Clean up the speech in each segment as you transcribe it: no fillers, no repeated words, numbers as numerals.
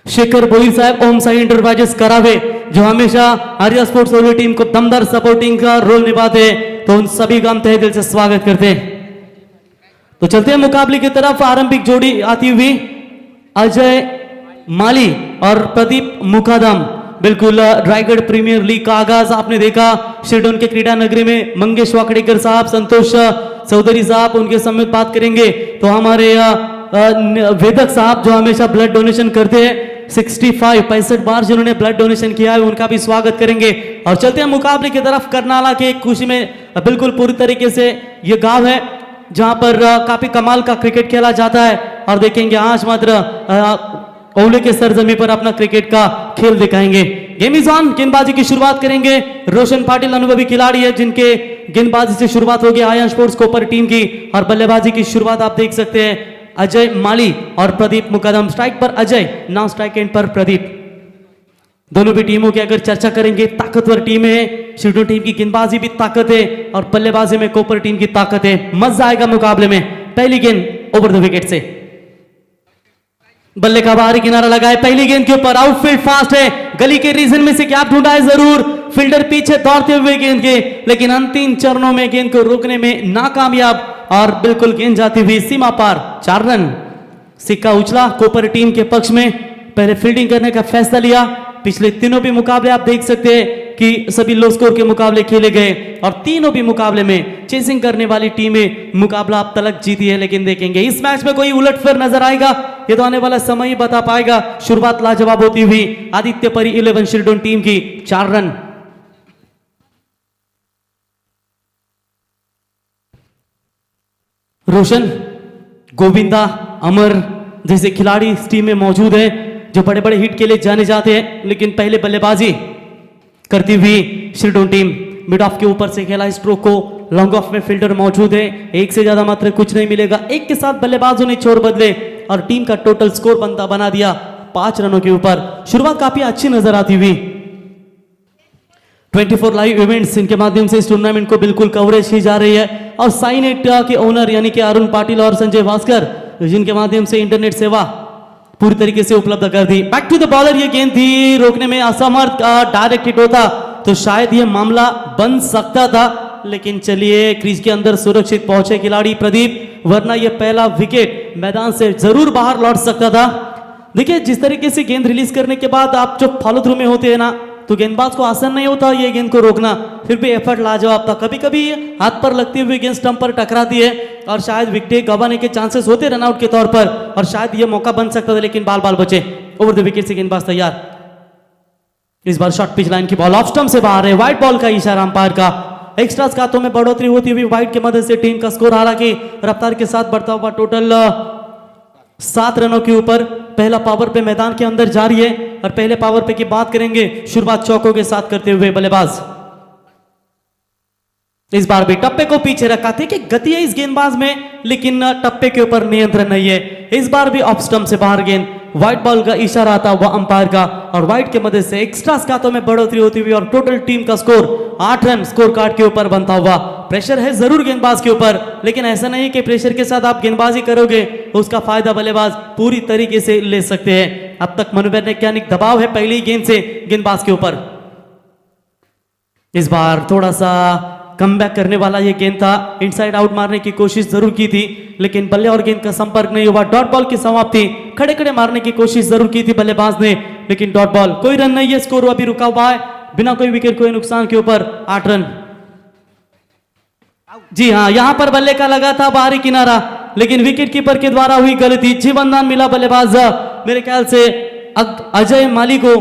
शेखर भोईर साहब, ओम Sai enterprises करावे, जो हमेशा आर्या स्पोर्ट्स ओवली टीम को दमदार सपोर्टिंग का रोल निभाते हैं, तो उन सभी का हम तहे दिल से स्वागत करते हैं। तो चलते हैं मुकाबले की तरफ। आरंभिक जोड़ी आती हुई अजय माली और प्रदीप मुकादम। बिल्कुल रायगढ़ प्रीमियर लीग का आगाज आपने देखा शिरडोन के क्रीडा नगरी में। मंगेश वाकड़ेकर साहब, संतोष चौधरी साहब, उनके समेत बात करेंगे। तो हमारे वेदक साहब जो हमेशा ब्लड डोनेशन करते हैं, 65 बार जिन्होंने ब्लड डोनेशन किया है, उनका भी स्वागत करेंगे। और चलते हैं मुकाबले की तरफ। करनाला के खुशी में बिल्कुल पूरी तरीके से ये गांव है जहां पर काफी कमाल का क्रिकेट खेला जाता है। और देखेंगे आज मात्र ओवले के सरजमी पर अपना क्रिकेट का खेल दिखाएंगे। Game is on. गेंदबाजी की शुरुआत करेंगे रोशन पाटिल, अनुभवी खिलाड़ी है जिनके गेंदबाजी से शुरुआत होगी आर्या स्पोर्ट्स कोपर टीम की। और बल्लेबाजी की शुरुआत आप देख सकते हैं अजय माली और प्रदीप मुकदम। स्ट्राइक पर अजय, नाउ स्ट्राइक एंड पर प्रदीप। दोनों भी टीमों की अगर चर्चा करेंगे, ताकतवर टीम है। शिरडोन टीम की गेंदबाजी भी ताकत है और बल्लेबाजी में कोपर टीम की ताकत है। मजा आएगा मुकाबले में। पहली गेंद ओवर द विकेट से, बल्ले का बाहरी किनारा लगा है। पहली गेंद के ऊपर आउटफील्ड फास्ट है, गली के रीजन में से गैप ढूंढा है जरूर, फील्डर पीछे दौड़ते हुए गेंद के, लेकिन अंतिम चरणों में गेंद को रोकने में नाकामयाब। और बिल्कुल गेंद जाती हुई सीमा पार। 4 रन। सिक्का उछला कोपर टीम के पक्ष में। पहले फील्डिंग करने का फैसला लिया। पिछले तीनों भी मुकाबले आप देख सकते हैं कि सभी लो स्कोर के मुकाबले खेले गए और तीनों भी मुकाबले में चेसिंग करने वाली टीमें मुकाबला अब तक जीती है। लेकिन देखेंगे इस मैच में कोई उलटफेर नजर आएगा, ये तो आने वाला समय ही बता पाएगा। शुरुआत लाजवाब होती हुई आदित्य परी 11 शिरडोन टीम की। 4 रन। रोशन, गोविंदा, अमर जैसे खिलाड़ी इस टीम में मौजूद है जो बड़े बड़े हिट के लिए जाने जाते हैं। लेकिन पहले बल्लेबाजी करती हुई शिरडोन टीम मिड ऑफ के ऊपर से खेला स्ट्रोक को। लॉन्ग ऑफ में फील्डर मौजूद है, एक से ज्यादा मात्र कुछ नहीं मिलेगा। एक के साथ बल्लेबाजों ने छोर बदले और टीम का टोटल स्कोर बना दिया 5 रनों के ऊपर। शुरुआत काफी अच्छी नजर आती हुई। 24 लाइव इवेंट्स इनके माध्यम से इस टूर्नामेंट को बिल्कुल कवरेज की जा रही है। और साई नेट के ओनर यानी कि अरुण पाटिल और संजय भास्कर, जिनके माध्यम से इंटरनेट सेवा पूरी तरीके से उपलब्ध कर दी। बैक टू द बॉलर, ये गेंद थी रोकने में असमर्थ। डायरेक्ट हिट होता तो शायद ये मामला बन सकता था, लेकिन चलिए क्रीज के अंदर सुरक्षित पहुंचे खिलाड़ी प्रदीप, वरना ये पहला विकेट मैदान से जरूर बाहर लौट सकता था। देखिए जिस तरीके से गेंद रिलीज करने के बाद आप जो फॉलो थ्रू में होते हैं ना, तो गेंदबाज को आसान नहीं होता ये गेंद को रोकना, फिर भी एफर्ट लाजवाब था। कभी कभी हाथ पर लगती हुई गेंद स्टंप पर टकराती है और शायद विकेट गंवाने के चांसेस होते रनआउट के तौर पर, और शायद ये मौका बन सकता था, लेकिन बाल बचे। ओवर द विकेट से गेंदबाज तैयार। इस बार शॉर्ट पिच लाइन की बॉल ऑफ स्टंप से बाहर है। व्हाइट बॉल का इशारा अंपायर का। एक्स्ट्रा खातों में बढ़ोतरी होती हुई व्हाइट की मदद से टीम का स्कोर हालांकि रफ्तार के साथ बढ़ता हुआ टोटल 7 रनों के ऊपर। पहला पावर पे मैदान के अंदर जारी है और पहले पावर पे की बात करेंगे। शुरुआत चौकों के साथ करते हुए बल्लेबाज इस बार भी टप्पे को पीछे रखा थे कि गति है इस गेंदबाज में, लेकिन टप्पे के ऊपर नियंत्रण नहीं है। इस बार भी ऑफ स्टंप से बाहर गेंद। व्हाइट बॉल का इशारा आता हुआ अंपायर का और व्हाइट की मदद से एक्स्ट्रा खातों में बढ़ोतरी होती हुई और टोटल टीम का स्कोर 8 रन स्कोर कार्ड के ऊपर बनता हुआ। प्रेशर है जरूर गेंदबाज के ऊपर, लेकिन ऐसा नहीं कि प्रेशर के साथ आप गेंदबाजी करोगे उसका फायदा बल्लेबाज पूरी तरीके से ले सकते हैं। अब तक मनोवैज्ञानिक दबाव है पहली गेंद से गेंदबाज के ऊपर। इस बार थोड़ा सा कमबैक करने वाला ये गेंद था। इनसाइड आउट मारने की कोशिश जरूर की थी, लेकिन बल्ले और गेंद का संपर्क नहीं हुआ। डॉट बॉल की समाप्ति। खड़े खड़े मारने की कोशिश जरूर की थी बल्लेबाज ने, लेकिन डॉट बॉल। कोई रन नहीं है, स्कोर अभी रुका हुआ है बिना कोई विकेट कोई नुकसान के ऊपर। 8 रन। जी हाँ, यहां पर बल्ले का लगा था बाहरी किनारा, लेकिन विकेट कीपर के द्वारा हुई गलती। जीवनदान मिला बल्लेबाज मेरे ख्याल से अजय माली को,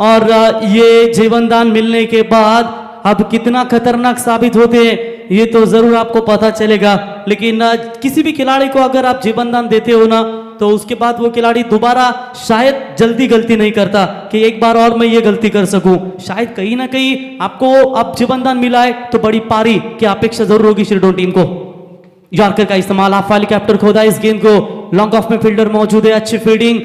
और ये जीवनदान मिलने के बाद अब कितना खतरनाक साबित होते हैं ये तो जरूर आपको पता चलेगा। लेकिन किसी भी खिलाड़ी को अगर आप जीवनदान देते हो ना, तो उसके बाद वो खिलाड़ी दोबारा शायद जल्दी गलती नहीं करता कि एक बार और मैं ये गलती कर सकूं। शायद कहीं ना कहीं आपको अब जीवनदान मिला है तो बड़ी पारी की अपेक्षा जरूर होगी शिरडोन टीम को। यॉर्कर का इस्तेमाल, हाफ वाली कैप्टर खोदा इस गेंद को। लॉन्ग ऑफ में फील्डर मौजूद है, अच्छी फील्डिंग।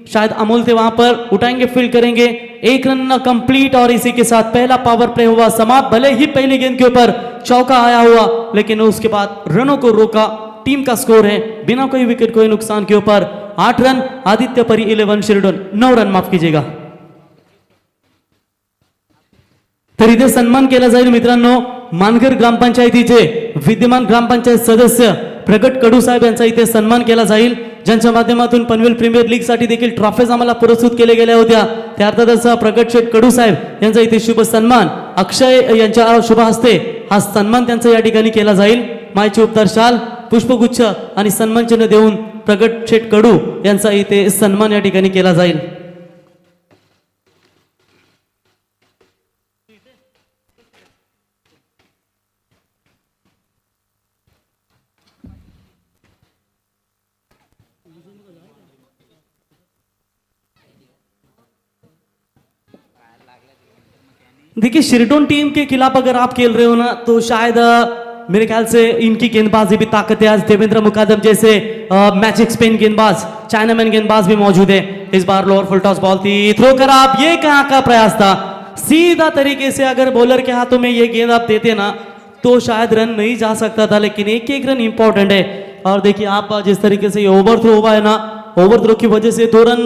शायद अमोल थे वहां पर, उठाएंगे फील्ड करेंगे। 1 रन कंप्लीट और इसी के साथ पहला पावर प्ले हुआ समाप्त। भले ही पहली गेंद के ऊपर चौका आया हुआ, लेकिन उसके बाद रनों को रोका। टीम का स्कोर है बिना कोई विकेट कोई नुकसान के ऊपर 8 रन, आदित्य परी 11 शिरडोन 9 रन, माफ कीजिएगा. तर इथे सन्मान केला जाईल मित्रांनो मानगर ग्रामपंचायतीचे विद्यमान ग्रामपंचायत सदस्य प्रगट कडू साहेब यांचा इथे सन्मान केला जाईल, ज्यांच्या माध्यमातून पनवेल प्रीमियर लीग साठी देखील ट्रॉफीज आम्हाला पुरस्कृत केल्या गेल्या होत्या. त्या अर्थातच प्रगट शेठ कडू साहेब यांचा इथे शुभ सन्मान अक्षय यांच्या शुभ हस्ते हा सन्मान त्यांचा या ठिकाणी केला जाईल. मायची उपदार शाल, पुष्पगुच्छ आणि सन्मान चिन्ह देऊन प्रगट शेठ कडू यांचा इथे सन्मान या ठिकाणी केला जाईल. देखिए शिरडोन टीम के खिलाफ अगर आप खेल रहे हो ना तो शायद मेरे ख्याल से इनकी गेंदबाजी भी ताकत है. आज देवेंद्र मुकादम जैसे मैजिक स्पिन गेंदबाज, चाइनामैन गेंदबाज भी मौजूद है. इस बार लोअर फुल टॉस बॉल थी, थ्रो करा. आप ये कहाँ का प्रयास था? सीधा तरीके से अगर बॉलर के हाथों में ये गेंद आप देते ना तो शायद रन नहीं जा सकता था, लेकिन एक एक रन इंपॉर्टेंट है. और देखिए आप जिस तरीके से ये ओवर थ्रो हुआ है ना, ओवर थ्रो की वजह से 2 रन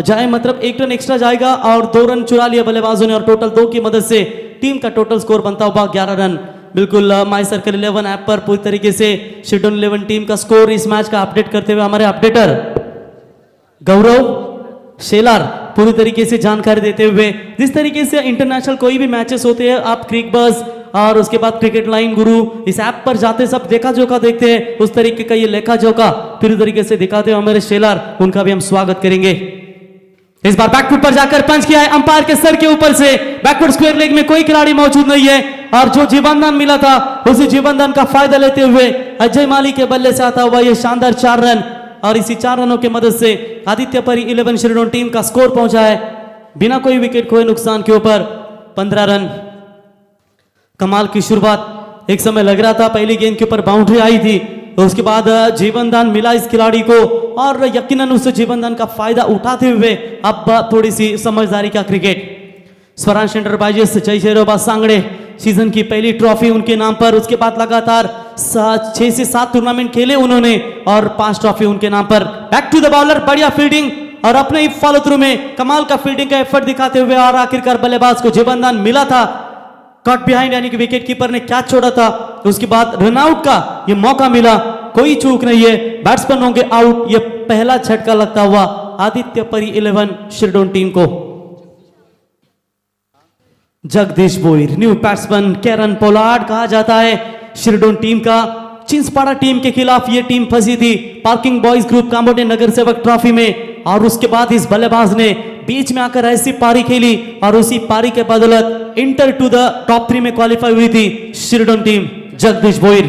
जाए, मतलब 1 रन एक्स्ट्रा जाएगा और 2 रन चुरा लिया बल्लेबाजों ने और टोटल 2 की मदद से टीम का टोटल स्कोर बनता हुआ 11 रन. बिल्कुल माई सर्कल 11 ऐप पर पूरी तरीके से शिरडोन 11 टीम का स्कोर इस मैच का अपडेट करते हुए हमारे अपडेटर गौरव शेलार पूरी तरीके से जानकारी देते हुए, जिस तरीके से इंटरनेशनल कोई भी मैचेस होते हैं आप क्रिक बस और उसके बाद क्रिकेट लाइन गुरु इस ऐप पर जाते सब देखा जोखा देखते हैं, उस तरीके का ये लेखा जोखा पूरी तरीके से दिखाते हुए हमारे शेलार, उनका भी हम स्वागत करेंगे. इस बार बैकफुट पर जाकर पंच किया है अंपायर के सर के ऊपर से. बैकफुट स्क्वायर लेग में कोई खिलाड़ी मौजूद नहीं है और जो जीवनदान मिला था उसी जीवनदान का फायदा लेते हुए अजय माली के बल्ले से आता हुआ ये शानदार 4 रन और इसी 4 रनों की मदद से आदित्य परी 11 शिरडोन टीम का स्कोर पहुंचा है बिना कोई विकेट खोए नुकसान के ऊपर 15 रन. कमाल की शुरुआत, एक समय लग रहा था पहली गेंद के ऊपर बाउंड्री आई थी, तो उसके बाद जीवनदान मिला इस खिलाड़ी को और यकीनन उस जीवनदान का फायदा उठाते हुए अब थोड़ी सी समझदारी का क्रिकेट. स्वरांश एंटरप्राइजेस जय शेरोबा सांगड़े सीजन की पहली ट्रॉफी उनके नाम पर, उसके बाद लगातार 6 से 7 टूर्नामेंट खेले उन्होंने और 5 ट्रॉफी उनके नाम पर. बैक टू द बॉलर, बढ़िया फील्डिंग और अपने ही फॉलो थ्रू में कमाल का फील्डिंग का एफर्ट दिखाते हुए और आखिरकार बल्लेबाज को जीवनदान मिला था. कट बिहाइंड यानी कि विकेट कीपर ने कैच छोड़ा था, उसके बाद रनआउट का ये मौका मिला, कोई चूक नहीं है, बैट्समैन होंगे आउट. ये पहला झटका लगता हुआ आदित्य परी 11 शिरडोन टीम को. Jagdish Boir new batsman Kieron Pollard कहा जाता है शिरडोन टीम का. चिंसपाड़ा टीम के खिलाफ ये टीम फंसी थी पार्किंग बॉयज ग्रुप कामोटे नगर सेवक ट्रॉफी में और उसके बाद इस बल्लेबाज ने बीच में आकर ऐसी पारी खेली और उसी पारी के बदौलत इंटर टू द टॉप 3 में क्वालिफाई हुई थी शिरडोन टीम. जगदीश बोईर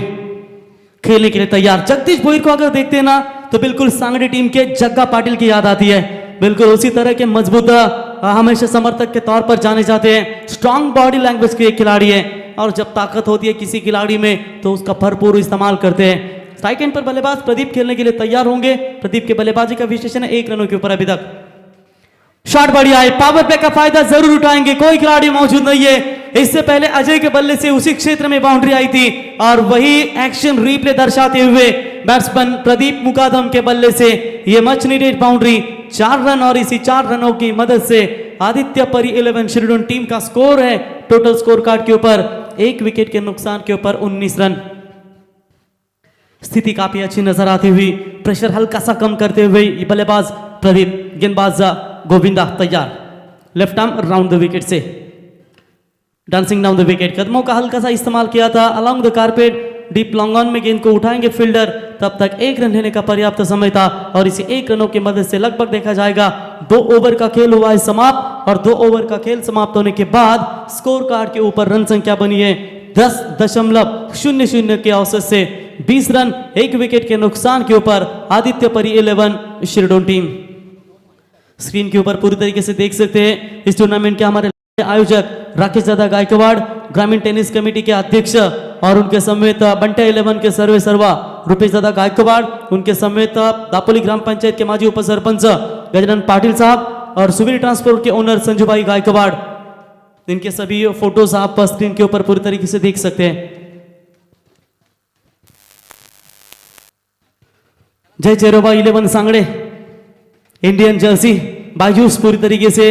खेलने के लिए तैयार. जगदीश बोईर को अगर देखते हैं ना तो बिल्कुल सांगड़ी टीम के जग्गा पाटिल की याद आती है. बिल्कुल उसी तरह के मजबूत हमेशा समर्थक के तौर पर जाने जाते हैं. स्ट्रॉन्ग बॉडी लैंग्वेज के खिलाड़ी है और जब ताकत होती है किसी खिलाड़ी में तो उसका भरपूर इस्तेमाल करते हैं. स्ट्राइक एंड पर बल्लेबाज प्रदीप खेलने के लिए तैयार होंगे. प्रदीप के बल्लेबाजी का विशेषण है 1 रनों के ऊपर अभी तक. शॉट बढ़िया है, पावर प्ले का फायदा जरूर उठाएंगे, कोई खिलाड़ी मौजूद नहीं है. इससे पहले अजय के बल्ले से उसी क्षेत्र में बाउंड्री आई थी और वही एक्शन रिप्ले दर्शाते हुए बैट्समैन प्रदीप मुकादम के बल्ले से ये मच नीडेड बाउंड्री 4 रन और इसी 4 रनों की मदद से आदित्य परी 11 शिरडोन टीम का स्कोर है टोटल स्कोर कार्ड के ऊपर 1 विकेट के नुकसान के ऊपर 19 रन. स्थिति काफी अच्छी नजर आती हुई, प्रेशर हल्का सा कम करते हुए बल्लेबाज प्रदीप, गेंदबाज गोविंदा तैयार. Left arm round the wicket say dancing down the wicket, कदमों का हल्का सा इस्तेमाल किया था along the carpet. Deep long on में गेंद को उठाएंगे फील्डर, तब तक 1 रन लेने का पर्याप्त समय था और इसी 1 रनों की मदद से लगभग देखा जाएगा 2 ओवर का खेल हुआ है समाप्त और 2 ओवर का खेल समाप्त होने के बाद स्कोर कार्ड के ऊपर रन संख्या बनी है 10.00 के औसत से 20 रन 1 विकेट के नुकसान के ऊपर आदित्य परी 11 शिरडोन टीम. स्क्रीन के ऊपर पूरी तरीके से देख सकते हैं इस टूर्नामेंट के हमारे आयोजक राकेश दादा गायकवाड़, ग्रामीण टेनिस कमेटी के अध्यक्ष और उनके समेत बंटे 11 के सर्वे सर्वा रुपेश दादा गायकवाड़, उनके समेत दापोली ग्राम पंचायत के माजी उप सरपंच गजानन पाटिल साहब और सुवीर ट्रांसपोर्ट के ओनर संजू भाई गायकवाड़. इनके सभी फोटोज आप स्क्रीन के ऊपर पूरी तरीके से देख सकते हैं. जय चेरोबा 11 सांगड़े इंडियन जर्सी बायजूस पूरी तरीके से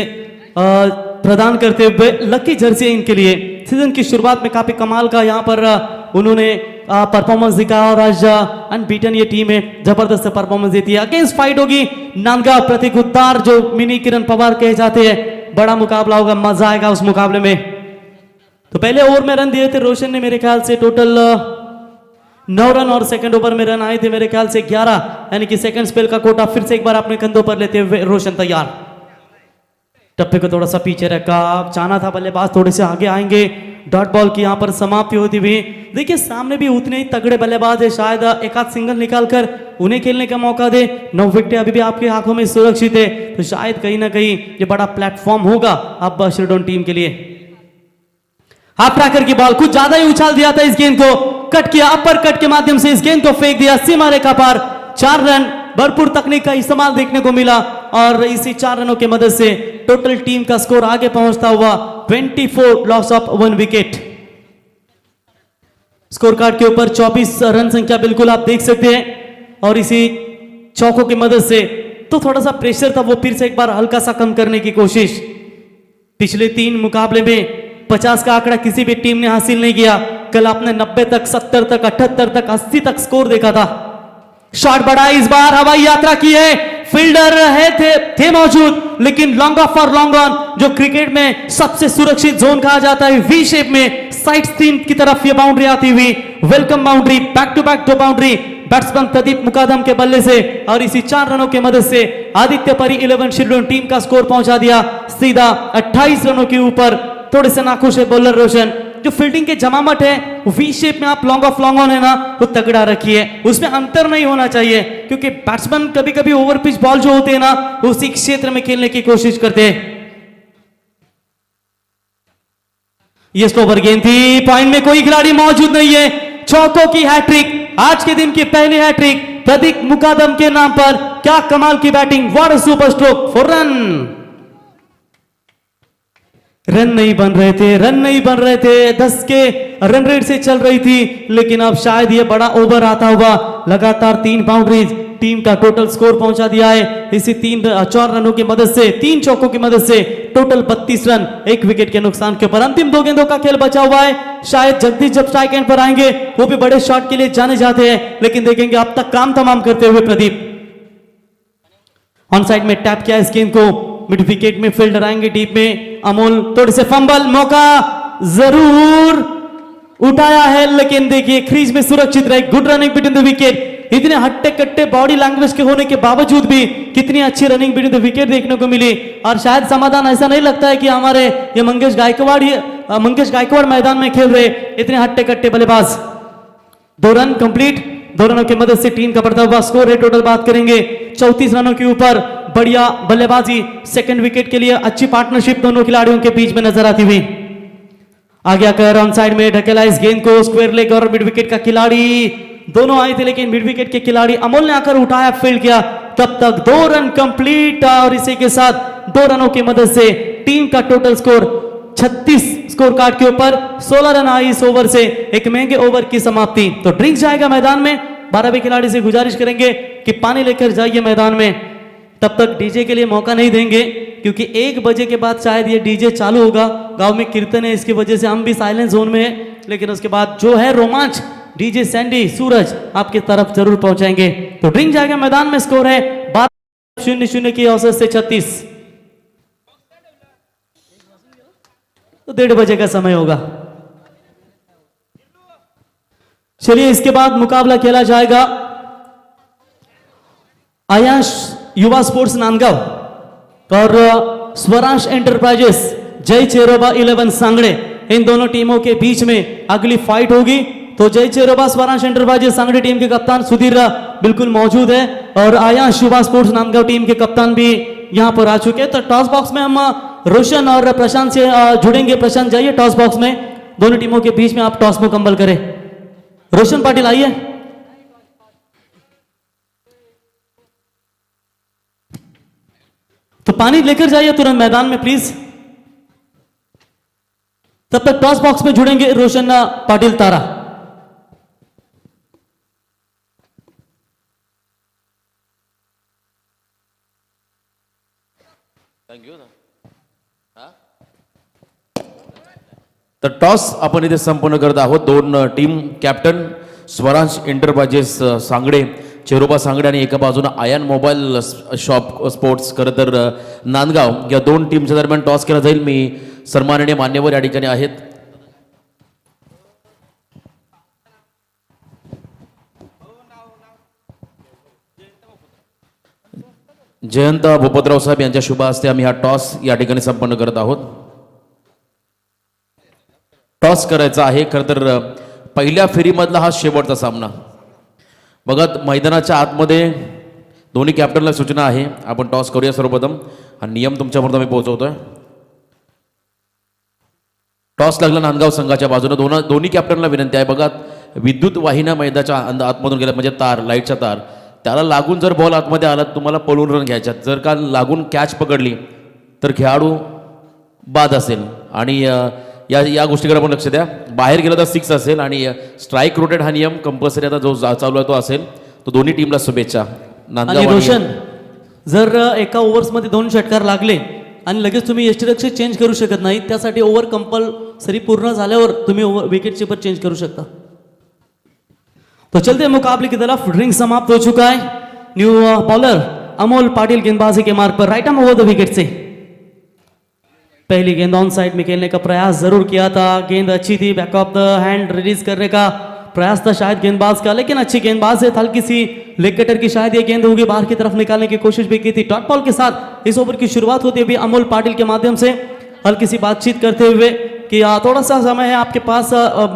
प्रदान करते हुए लकी जर्सी है इनके लिए। सीजन की शुरुआत में काफी कमाल का यहाँ पर उन्होंने परफॉर्मेंस दिखाया और आज अनबीटन ये टीम है, जबरदस्त परफॉर्मेंस देती है। अगेंस्ट फाइट होगी नांदगांव प्रतीक उत्तार जो मिनी किरण पवार कहे जाते हैं। बड़ा मुकाबला होगा, मजा आएगा उस मुकाबले में। तो पहले ओवर में रन दिए थे रोशन ने मेरे ख्याल से टोटल 9 रन और सेकंड ओवर में रन आए थे मेरे ख्याल से 11, यानी कि सेकंड स्पेल का कोटा फिर से एक बार अपने कंधों पर लेते हुए रोशन तैयार। टप्पे को थोड़ा सा पीछे रखा, चाहना था बल्लेबाज थोड़े से आगे आएंगे। डॉट बॉल की यहां पर समाप्ति होती हुई। देखिए सामने भी उतने ही तगड़े बल्लेबाज है, शायद एक आध सिंगल निकालकर उन्हें खेलने का मौका दे। 9 विकेट अभी भी आपकी आंखों में सुरक्षित है, तो शायद कहीं ना कहीं ये बड़ा प्लेटफॉर्म होगा अब शिरडोन टीम के लिए। हाफ ट्रैकर की बॉल कुछ ज्यादा ही उछाल दिया था, इस गेंद को कट किया, अपर कट के माध्यम से इस गेंद को फेंक दिया सीमा रेखा पार। 4 रन, भरपूर तकनीक का इस्तेमाल देखने को मिला और इसी 4 रनों की मदद से टोटल टीम का स्कोर आगे पहुंचता हुआ 24, loss of 1 wicket. Score card के ऊपर 24 रन संख्या बिल्कुल आप देख सकते हैं और इसी चौकों की मदद से तो थोड़ा सा प्रेशर था वो फिर से एक बार हल्का सा कम करने की कोशिश। पिछले 3 मुकाबले में 50 का आंकड़ा किसी भी टीम ने हासिल नहीं किया। कल आपने 90 तक, 70 तक, 78 तक, 80 तक स्कोर देखा था। शॉट बढ़ा, इस बार हवाई यात्रा की है, फील्डर है थे मौजूद, लेकिन लॉन्ग ऑफ और लॉन्ग ऑन जो क्रिकेट में सबसे सुरक्षित जोन कहा जाता है, वी शेप में साइड स्क्रीन की तरफ ये बाउंड्री आती हुई, welcome boundary, back to back 2 boundary batsman Pradeep Mukadam के बल्ले से और इसी 4 रनों की मदद से आदित्य परी 11 शिरडोन टीम का स्कोर पहुंचा दिया सीधा 28 रनों के ऊपर। थोड़े से नाखुश है बॉलर रोशन, जो फील्डिंग के जमामट है वी शेप में आप लॉन्ग ऑफ लॉन्ग ऑन है ना वो तगड़ा रखिए, उसमें अंतर नहीं होना चाहिए क्योंकि बैट्समैन कभी कभी ओवर पिच बॉल जो होते हैं ना उसी क्षेत्र में खेलने की कोशिश करते हैं। ये स्लोवर गेंद थी, पॉइंट में कोई खिलाड़ी मौजूद नहीं है। चौकों की हैट्रिक, आज के दिन की पहली हैट्रिक प्रदीप मुकादम के नाम पर। क्या कमाल की batting, what a super stroke for run. Run नहीं बन रहे थे 10 के रन रेट से चल रही थी, लेकिन अब शायद ये बड़ा ओवर आता हुआ। लगातार 3 बाउंड्रीज टीम का टोटल स्कोर पहुंचा दिया है इसी 4 रनों की मदद से, 3 चौकों की मदद से टोटल 32 रन 1 विकेट के नुकसान के ऊपर। अंतिम 2 गेंदों का खेल बचा हुआ है। शायद जगदीश जब स्ट्राइक एंड पर आएंगे वो भी बड़े शॉट के लिए जाने जाते हैं, लेकिन देखेंगे अब तक काम तमाम करते हुए प्रदीप। ऑन साइड में टैप किया इस गेंद को, मिड विकेट में फील्डर आएंगे डीप में, अमोल थोड़े से फंबल, मौका जरूर उठाया है लेकिन देखिए क्रीज में सुरक्षित रहे। Good running between the wicket, इतने हट्टे कट्टे बॉडी लैंग्वेज के होने के बावजूद भी कितनी अच्छी रनिंग बिटवीन द विकेट देखने को मिली। और शायद समाधान ऐसा नहीं लगता है कि हमारे ये मंगेश गायकवाड़ मैदान में खेल रहे इतने हट्टे कट्टे बल्लेबाज। 2 रन कंप्लीट, 2 रनों की मदद से टीम का बढ़ता हुआ स्कोर है। टोटल बात करेंगे 34 रनों के ऊपर। बढ़िया बल्लेबाजी, सेकंड विकेट के लिए अच्छी पार्टनरशिप दोनों खिलाड़ियों के बीच में नजर आती हुई। आगे आकर ऑन साइड में ढकेला इस गेंद को, स्क्वायर लेग और मिड विकेट का खिलाड़ी दोनों आए थे, लेकिन मिड विकेट के खिलाड़ी अमोल ने आकर उठाया, फील्ड किया, तब तक 2 रन कंप्लीट और इसी के साथ 2 रनों की मदद से टीम का टोटल स्कोर 36 स्कोर कार्ड के ऊपर। 16 रन आई इस ओवर से, एक महंगे ओवर की समाप्ति। तो ड्रिंक्स जाएगा मैदान में, 12वें खिलाड़ी से गुजारिश करेंगे कि पानी लेकर जाइए मैदान में। तब तक डीजे के लिए मौका नहीं देंगे क्योंकि 1 बजे के बाद शायद ये डीजे चालू होगा। गांव में कीर्तन है, इसकी वजह से हम भी साइलेंट जोन में हैं, लेकिन उसके बाद जो है रोमांच डीजे सैंडी सूरज आपकी तरफ जरूर पहुंचाएंगे। तो ड्रिंक जाएगा मैदान में, स्कोर है 12-0 की औसत से 36। तो 1:30 बजे का समय होगा। चलिए इसके बाद मुकाबला खेला जाएगा आयांश युवा स्पोर्ट्स नांदगांव और Swaransh enterprises Jai Cheiraoba 11 Sangade, in दोनों टीमों के बीच में अगली फाइट होगी। तो जय चेरोबा स्वरांश एंटरप्राइजेस सांगड़े टीम के कप्तान सुधीर बिल्कुल मौजूद है और आयांश युवा स्पोर्ट्स नांदगांव टीम के कप्तान भी यहां पर आ चुके हैं। तो टॉस बॉक्स में हम रोशन और प्रशांत से जुड़ेंगे। प्रशांत जाइए टॉस बॉक्स में, दोनों टीमों के बीच में आप टॉस मुकम्मल करें। रोशन पाटिल आइए। तो पानी लेकर जाइए तुरंत मैदान में प्लीज। तब तक टॉस बॉक्स में जुड़ेंगे रोशन पाटिल तारा। थँक्यू ना. तर टॉस आपण इथे संपन्न करत आहोत. दोन टीम कॅप्टन स्वरांश एंटरप्राइजेस सांगडे, चेरोबा सांगडे आणि एका बाजूनं आयन मोबाईल शॉप स्पोर्ट्स खरं तर नांदगाव, या दोन टीमच्या दरम्यान टॉस केला जाईल. मी सन्माननीय मान्यवर या ठिकाणी आहेत. जयंत भूपतराव साहेब यांच्या शुभ हस्ते आम्ही हा टॉस या ठिकाणी संपन्न करत आहोत. टॉस करायचा आहे. खरं तर पहिल्या फेरीमधला हा शेवटचा सामना. बघा मैदानाच्या आतमध्ये दोन्ही कॅप्टनला सूचना आहे, आपण टॉस करूया सर्वप्रथम. हा नियम तुमच्यापर्यंत मी पोहोचवतोय. टॉस लागला नांदगाव संघाच्या बाजूने. दोन्ही कॅप्टनला विनंती आहे. बघा विद्युत वाहिन्या मैदानाच्या आतमधून गेल्या, म्हणजे तार, लाईटच्या तार, त्याला लागून जर बॉल आतमध्ये आला तुम्हाला पळून रन घ्यायच्यात. जर का लागून कॅच पकडली तर खेळाडू बाद असेल. आणि या गोष्टीकडे आपण लक्ष द्या. बाहेर गेलं तर 6 असेल आणि स्ट्राईक रोटेट हा नियम कंपल्सरी आता जो चालू आहे तो असेल. तो दोन्ही टीमला शुभेच्छा. आणि रोशन, जर एका ओव्हर्समध्ये 2 षटकार लागले आणि लगेच तुम्ही यष्टिरक्षक चेंज करू शकत नाही, त्यासाठी ओव्हर कंपल्सरी पूर्ण झाल्यावर तुम्ही विकेट कीपर चेंज करू शकता. तो चलते मुकाबले की तरफ. ड्रिंक समाप्त हो चुका है. न्यू बॉलर अमोल पाटिल गेंदबाजी के मार्ग पर right arm over the wicket से पहली गेंद ऑन साइड में खेलने का प्रयास जरूर किया था. गेंद अच्छी थी, back of the hand release करने का प्रयास था शायद गेंदबाज का, लेकिन अच्छी गेंदबाज है. हल्की सी लेग कटर की शायद ये गेंद होगी, बाहर की तरफ निकालने की कोशिश भी की थी. डॉट बॉल के साथ इस ओवर की शुरुआत होती हुई अमोल पाटिल के माध्यम से हल्की सी बातचीत करते हुए कि थोड़ा सा समय है आपके पास,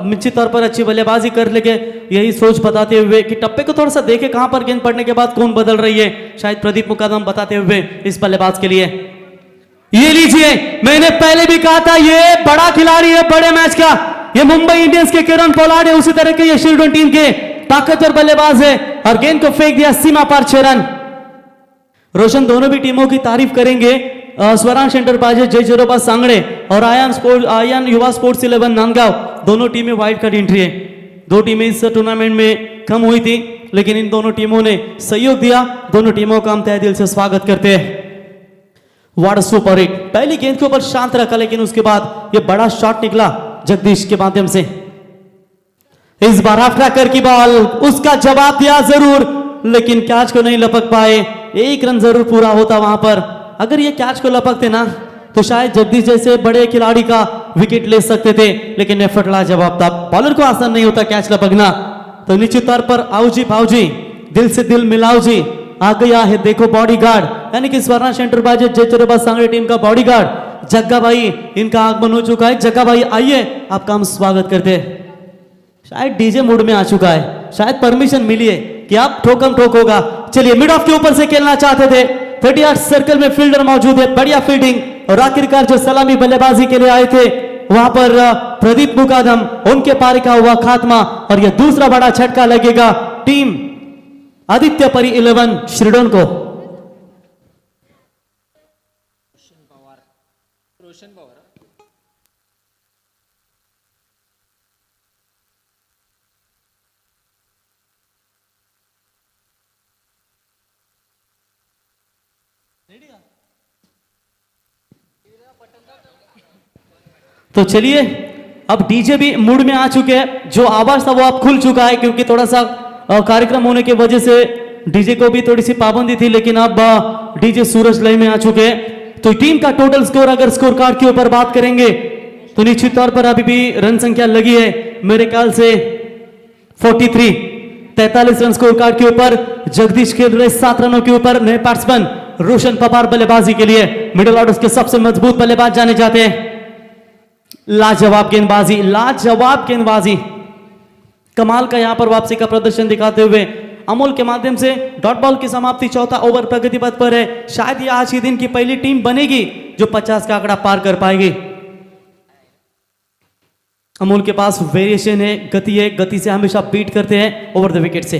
निश्चित तौर पर अच्छी बल्लेबाजी कर लेके यही सोच बताते हुए कि टप्पे को थोड़ा सा देखे कहां पर गेंद पड़ने के बाद कौन बदल रही है, शायद प्रदीप मुकादम बताते हुए इस बल्लेबाज के लिए. ये लीजिए, मैंने पहले भी कहा था ये बड़ा खिलाड़ी है बड़े मैच का. ये मुंबई इंडियंस के किरण पोलार्ड है, उसी तरह के ये शील्डन टीम के ताकतवर बल्लेबाज है और गेंद को फेंक दिया सीमा पार 6 रन. रोशन, दोनों भी टीमों की तारीफ करेंगे. स्वरांश एंटरप्राइजेस जय चेरोबा सांगड़े और आयन युवा स्पोर्ट्स 11 नांदगांव, दोनों टीमें वाइल्ड कार्ड एंट्री है. 2 टीमें इस टूर्नामेंट में कम हुई थी, लेकिन इन दोनों टीमों ने सहयोग दिया. दोनों टीमों का हम तहे दिल से स्वागत करते हैं. What super hit. पहली गेंद के ऊपर शांत रखा, लेकिन उसके बाद ये बड़ा शॉट निकला जगदीश के माध्यम से. इस बार हाफ ट्रैकर की बॉल, उसका जवाब दिया जरूर, लेकिन कैच को नहीं लपक पाए. 1 रन जरूर पूरा होता वहां पर. अगर ये कैच को लपकते ना तो शायद जगदीश जैसे बड़े खिलाड़ी का विकेट ले सकते थे, लेकिन एफर्ट लाजवाब था. बॉलर को आसान नहीं होता कैच लपकना. तो निश्चित तौर पर आओजी भाऊजी, दिल से दिल मिलाओ जी, आ गया है देखो बॉडीगार्ड, यानी कि स्वरांश एंटरप्राइजेस जय चेरोबा सांगड़े टीम का बॉडीगार्ड जग्गा भाई, इनका आगमन हो चुका है. जग्गा भाई आइए, आपका हम स्वागत करते हैं. शायद डीजे मूड में आ चुका है, शायद परमिशन मिली है कि आप ठोकम ठोक होगा. चलिए, मिड ऑफ के ऊपर से खेलना चाहते थे. 30 यार्ड सर्कल में फील्डर मौजूद है, बढ़िया फील्डिंग. और आखिरकार जो सलामी बल्लेबाजी के लिए आए थे वहां पर प्रदीप मुकादम, उनके पारी का हुआ खात्मा. और यह दूसरा बड़ा झटका लगेगा टीम आदित्य परी 11 श्रीडोन को. तो चलिए, अब डीजे भी मूड में आ चुके हैं. जो आवाज था वो अब खुल चुका है, क्योंकि थोड़ा सा कार्यक्रम होने की वजह से डीजे को भी थोड़ी सी पाबंदी थी, लेकिन अब डीजे सूरज लय में आ चुके हैं. तो टीम का टोटल स्कोर अगर स्कोर कार्ड के ऊपर बात करेंगे तो निश्चित तौर पर अभी भी रन संख्या लगी है मेरे ख्याल से 43 रन स्कोर कार्ड के ऊपर. जगदीश खेल रहे 7 रनों के ऊपर. नए बैट्समैन रोशन पवार बल्लेबाजी के लिए, मिडिल ऑर्डर के सबसे मजबूत बल्लेबाज जाने जाते हैं. लाजवाब गेंदबाजी, लाजवाब गेंदबाजी, कमाल का यहां पर वापसी का प्रदर्शन दिखाते हुए अमोल के माध्यम से डॉट बॉल की समाप्ति. 4था ओवर प्रगति पथ पर है. शायद ये आज के दिन की पहली टीम बनेगी जो 50 का आंकड़ा पार कर पाएगी. अमोल के पास वेरिएशन है, गति है, गति से हमेशा बीट करते हैं ओवर द विकेट से.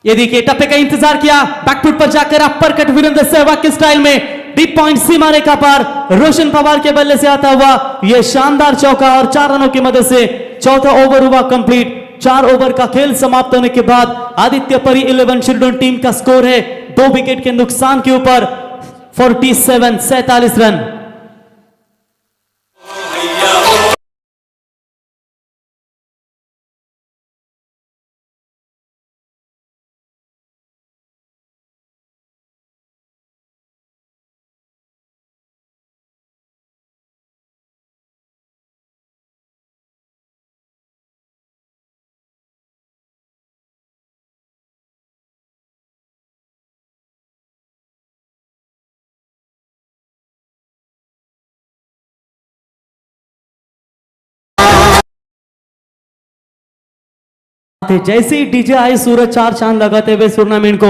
ये देखिए, टप्पे का इंतजार किया, बैकफुट पर जाकर अपर कट वीरेंद्र सहवाग के स्टाइल में डीप पॉइंट सीमा रेखा पार रोशन पवार के बल्ले से आता हुआ यह शानदार चौका. और 4 रनों की मदद से 4था ओवर हुआ कंप्लीट. 4 ओवर का खेल समाप्त होने के बाद आदित्य परी 11 श्रीडोन टीम का स्कोर है 2 विकेट के नुकसान के ऊपर 47 रन। जैसे ही डीजे आए सूरज चार चांद लगाते हुए टूर्नामेंट को,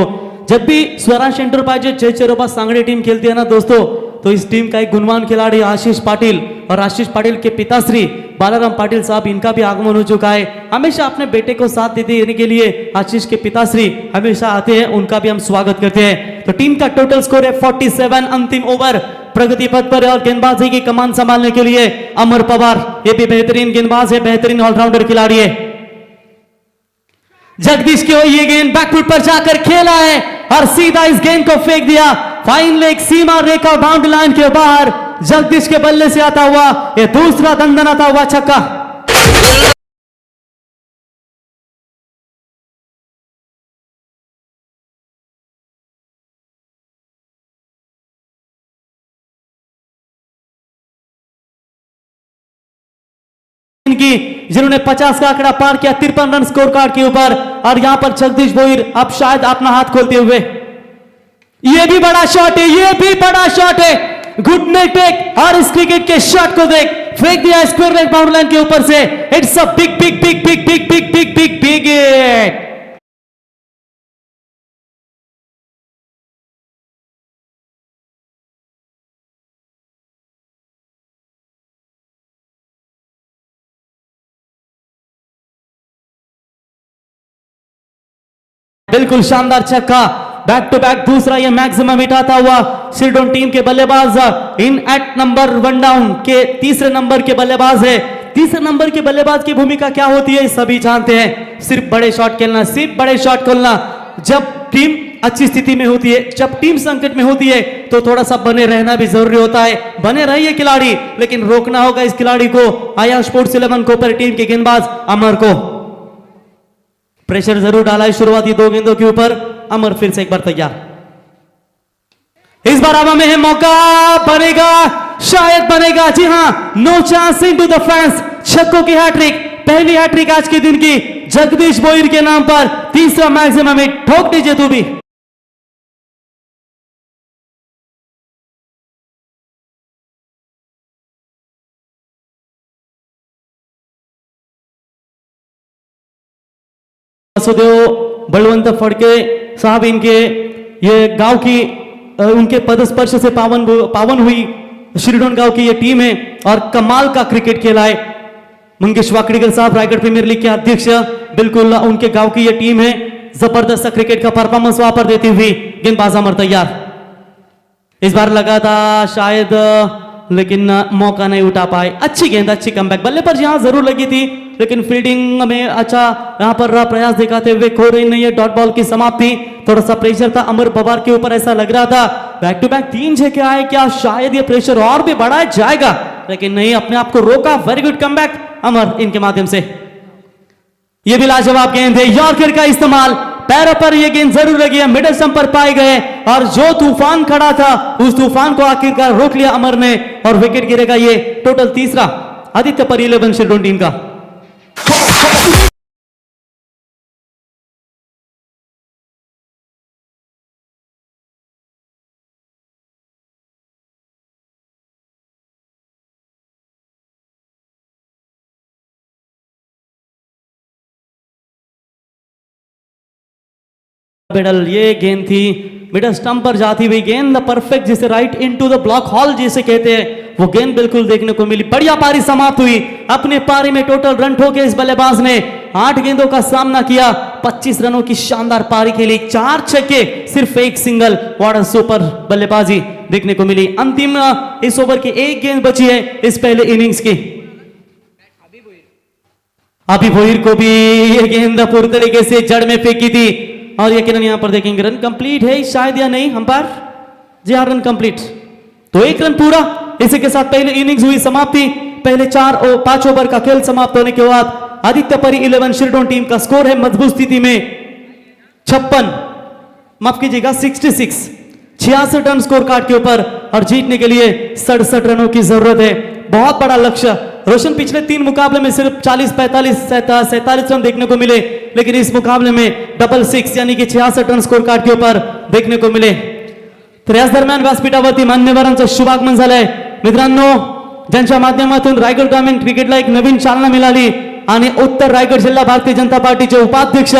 जब भी स्वराज एंटरप्राइजेज जयचरोबा सांगड़े टीम खेलती है ना दोस्तों, तो इस टीम का एक गुणवान खिलाड़ी आशीष पाटिल, और आशीष पाटिल के पिताश्री बालाराम पाटिल साहब, इनका भी आगमन हो चुका है। हमेशा अपने बेटे को साथ देने के लिए आशीष के पिताश्री हमेशा आते हैं, उनका भी हम स्वागत करते हैं। तो टीम का टोटल स्कोर है 47। अंतिम ओवर प्रगति पथ पर, और गेंदबाजी की कमान संभालने के लिए अमर पवार, ये भी बेहतरीन गेंदबाज है, बेहतरीन ऑलराउंडर खिलाड़ी है। जगदीश की ये गेंद बैकफुट पर जाकर खेला है और सीधा इस गेंद को फेंक दिया फाइन लेग सीमा रेखा बाउंड्री लाइन के बाहर। जगदीश के बल्ले से आता हुआ ये दूसरा दंदनाता हुआ छक्का। की जिन्होंने 50 का आंकड़ा पार किया 53 रन स्कोर कार्ड के ऊपर, और यहां पर जगदीश भोईर अब शायद अपना हाथ खोलते हुए, ये भी बड़ा शॉट है, ये भी बड़ा शॉट है, घुटने टेक, और इस क्रिकेट के शॉट को देख, फेंक दिया स्क्वायर लेग बाउंड्री लाइन के ऊपर से। It's a big big big big big big big big big hit. बिल्कुल शानदार छक्का, बैक टू बैक दूसरा ये मैक्सिमम हिट आता हुआ शिरडोन टीम के बल्लेबाज इन एट नंबर 1 डाउन के तीसरे नंबर के बल्लेबाज है। तीसरे नंबर के बल्लेबाज की भूमिका क्या होती है सभी जानते हैं, सिर्फ बड़े शॉट खेलना, सिर्फ बड़े शॉट खेलना। जब टीम अच्छी स्थिति में होती है, जब टीम संकट में होती है, तो थोड़ा सा बने रहना भी जरूरी होता है। बने रहिए खिलाड़ी, लेकिन रोकना होगा इस खिलाड़ी को, आया स्पोर्ट्स 11 कोपर टीम के गेंदबाज अमर को। प्रेशर जरूर डाला है शुरुआती 2 गेंदों के ऊपर। अमर फिर से एक बार तैयार, इस बार हवा में है, मौका बनेगा, शायद बनेगा, जी हां, no chance into the fans. छक्कों की हैट्रिक, पहली हैट्रिक आज के दिन की जगदीश भोईर के नाम पर, तीसरा मैक्सिमम हिट। ठोक दीजिए तू भी। वासुदेव बलवंत फड़के साहब, इनके ये गांव की उनके पदस्पर्श से पावन हुई शिरडोन गांव की ये टीम है, और कमाल का क्रिकेट खेला है। मंगेश वाकड़ीकर साहब रायगढ़ प्रीमियर लीग के अध्यक्ष, बिल्कुल उनके गांव की ये टीम है, जबरदस्त क्रिकेट का परफॉर्मेंस वहां पर देती हुई। गेंदबाज अमर तैयार, इस बार लगा था शायद, लेकिन मौका नहीं उठा पाए। अच्छी गेंद, अच्छी कमबैक, बल्ले पर यहां जरूर लगी थी, लेकिन फील्डिंग में अच्छा यहां पर प्रयास दिखाते हुए खो रही नहीं है। डॉट बॉल की समाप्ति, थोड़ा सा प्रेशर था अमर पवार के ऊपर, ऐसा लग रहा था। बैक टू बैक 3 छक्के आए, क्या शायद ये प्रेशर और भी बढ़ाया जाएगा, लेकिन नहीं, अपने आप को रोका। वेरी गुड कमबैक अमर इनके माध्यम से। ये भी लाजवाब गेंद है, यॉर्कर का इस्तेमाल, पैरों पर यह गेंद जरूर लगी है, मिडल स्टंप पर पाए गए, और जो तूफान खड़ा था उस तूफान को आखिरकार रोक लिया अमर ने, और विकेट गिरेगा ये टोटल तीसरा आदित्य पर 11 शिरडोन टीम का। पेडल, ये गेंद थी मिडल स्टंप पर जाती हुई गेंद, परफेक्ट, जिसे right into the block hall जिसे कहते हैं, वो गेंद बिल्कुल देखने को मिली। बढ़िया पारी समाप्त हुई। अपने पारी में टोटल रन ठोके इस बल्लेबाज ने, 8 गेंदों का सामना किया, 25 रनों की शानदार पारी खेली, 4 छक्के, सिर्फ 1 सिंगल। व्हाट अ सुपर बल्लेबाजी देखने को मिली। अंतिम इस ओवर की 1 गेंद बची है इस पहले इनिंग्स की। अभी भोईर को भी ये गेंद पूरी तरीके से जड़ में फेंकी थी, और यकीनन यहां पर देखेंगे रन कंप्लीट है शायद या नहीं, अंपायर जी हाँ, रन कंप्लीट। तो एक रन पूरा। इसी के साथ पहले इनिंग्स हुई समाप्ति। पहले 5 ओवर का खेल समाप्त होने के बाद आदित्य परी 11 शिरडोन टीम का स्कोर है मजबूत स्थिति में 56, माफ कीजिएगा 66 रन स्कोर कार्ड के ऊपर और जीतने के लिए 67 रनों की जरूरत है। बहुत बड़ा लक्ष्य। रोशन पिछले 3 मुकाबले में सिर्फ 40, 45, 47 रन देखने को मिले, लेकिन इस मुकाबले में डबल 6 यानी कि 66 रन स्कोर कार्ड के ऊपर देखने को मिले। तर याच दरम्यान व्यासपीठावरती मान्यवरांचं शुभागमन झालंय। मित्रांनो, ज्यांच्या माध्यमातून रायगड ग्रामीण क्रिकेटला एक नवीन चालना मिळाली आणि उत्तर रायगड जिल्हा भारतीय जनता पार्टीचे उपाध्यक्ष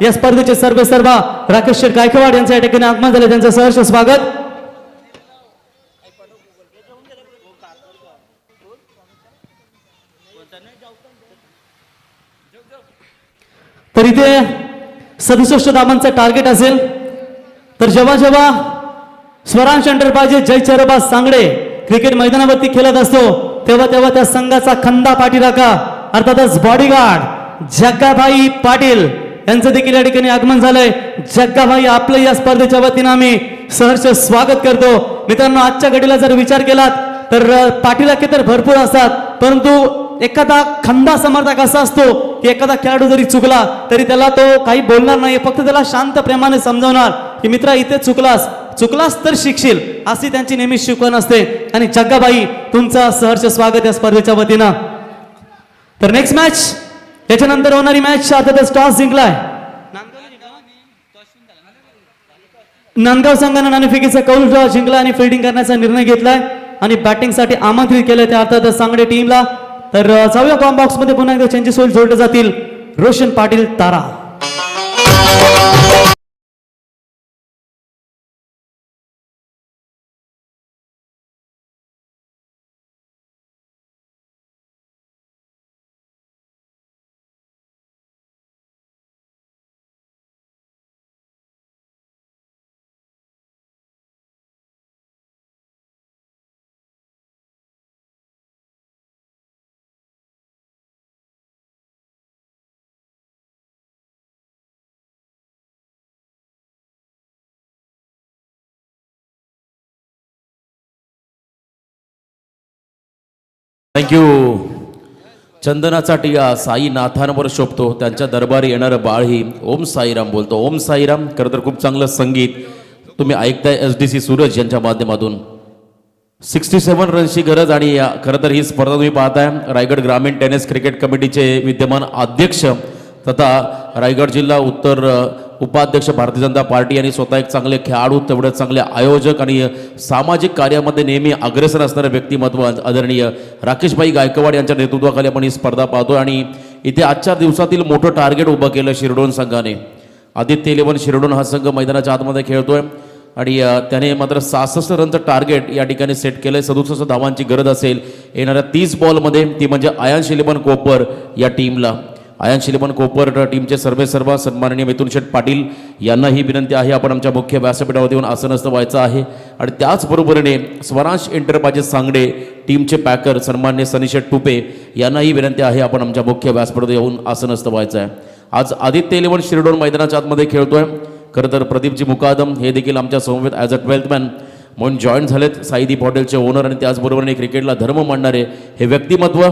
या स्पर्धेचे सर्वेसर्वा राकेश शेठ गायकवाड यांचं या ठिकाणी आगमन झालं, त्यांचं सहर्ष स्वागत। तर इथे 67 धावांचं टार्गेट असेल, तर जेव्हा जेव्हा स्वरांश एंटरप्राइजेस जय चरबा सांगडे क्रिकेट मैदानावरती खेळत असतो तेव्हा तेव्हा त्या संघाचा खंदा पाठीराखा अर्थातच बॉडीगार्ड जग्गाभाई पाटील यांचं देखील या ठिकाणी आगमन झालंय। जग्गाभाई, आपलं या स्पर्धेच्या वतीनं आम्ही सहर्ष स्वागत करतो। मित्रांनो, आजच्या घडीला जर विचार केलात तर पाठीराखे तर भरपूर असतात, परंतु एखादा खंदा समर्थक असा असतो की एखादा खेळाडू जरी चुकला तरी त्याला तो काही बोलणार नाही, फक्त त्याला शांत प्रेमाने समजावणार की मित्रा इथे चुकलास तर शिकशील, अशी त्यांची नेहमी शिकवण असते। आणि जग्गाबाई, तुमचं सहर्ष स्वागत या स्पर्धेच्या वतीनं। तर नेक्स्ट मॅच, याच्यानंतर होणारी मॅच अर्थातच टॉस जिंकलाय नांदगाव संघाने नाणेफेकीचा कौल जिंकला आणि फिल्डिंग करण्याचा निर्णय घेतलाय आणि बॅटिंगसाठी आमंत्रित केलंय त्या अर्थातच सांगडे टीमला। तर जाऊया कॉम बॉक्स मध्ये पुन्हा एकदा चेंजेस होईल, जोडले जातील रोशन पाटील तारा। थँक्यू। चंदनाचा टिया साईनाथांवर शोभतो, त्यांच्या दरबारी येणारं बाळही ओम साईराम बोलतो। ओम साईराम। खरं तर खूप चांगलं संगीत तुम्ही ऐकताय SDC सूरज यांच्या माध्यमातून। 67 रनची गरज आणि खरं तर ही स्पर्धा तुम्ही पाहताय रायगड ग्रामीण टेनिस क्रिकेट कमिटीचे विद्यमान अध्यक्ष तथा रायगड जिल्हा उत्तर उपाध्यक्ष भारतीय जनता पार्टी आणि स्वतः एक चांगले खेळाडू, तेवढे चांगले आयोजक आणि सामाजिक कार्यामध्ये नेहमी अग्रेसर असणारे व्यक्तिमत्व आदरणीय राकेशभाई गायकवाड यांच्या नेतृत्वाखाली आपण ही स्पर्धा पाहतो। आणि इथे आजच्या दिवसातील मोठं टार्गेट उभं केलं शिरडोन संघाने। आदित्य 11 शिरडोन हा संघ मैदानाच्या आतमध्ये खेळतोय आणि त्याने मात्र 66 रनचं टार्गेट या ठिकाणी सेट केलंय। 67 धावांची गरज असेल येणाऱ्या 30 बॉलमध्ये, ती म्हणजे आयांश 11 कोपर या टीमला। आयांश 11 कोपर टीमचे सर्वेसर्वा सन्माननीय मिथुन शेठ पाटील यांना ही विनंती आहे, आपण आमच्या मुख्य व्यासपीठावर येऊन आसनस्थ व्हायचं आहे। आणि त्याचबरोबरीने स्वरांश एंटरप्राइजेस सांगडे टीमचे पॅकर सन्माननीय सनी शेठ टुपे यांना ही विनंती आहे, आपण आमच्या मुख्य व्यासपीठावर येऊन आसनस्थ व्हायचं आहे। आज आदित्य 11 शिरडोन मैदानाच्या आतमध्ये खेळतोय। खरं तर प्रदीपजी मुकादम हे देखील आमच्या समवेत ॲज अ 12th मॅन म्हणून जॉईन झालेत। साईदीप हॉटेलचे ओनर आणि त्याचबरोबरीने क्रिकेटला धर्म मानणारे हे व्यक्तिमत्व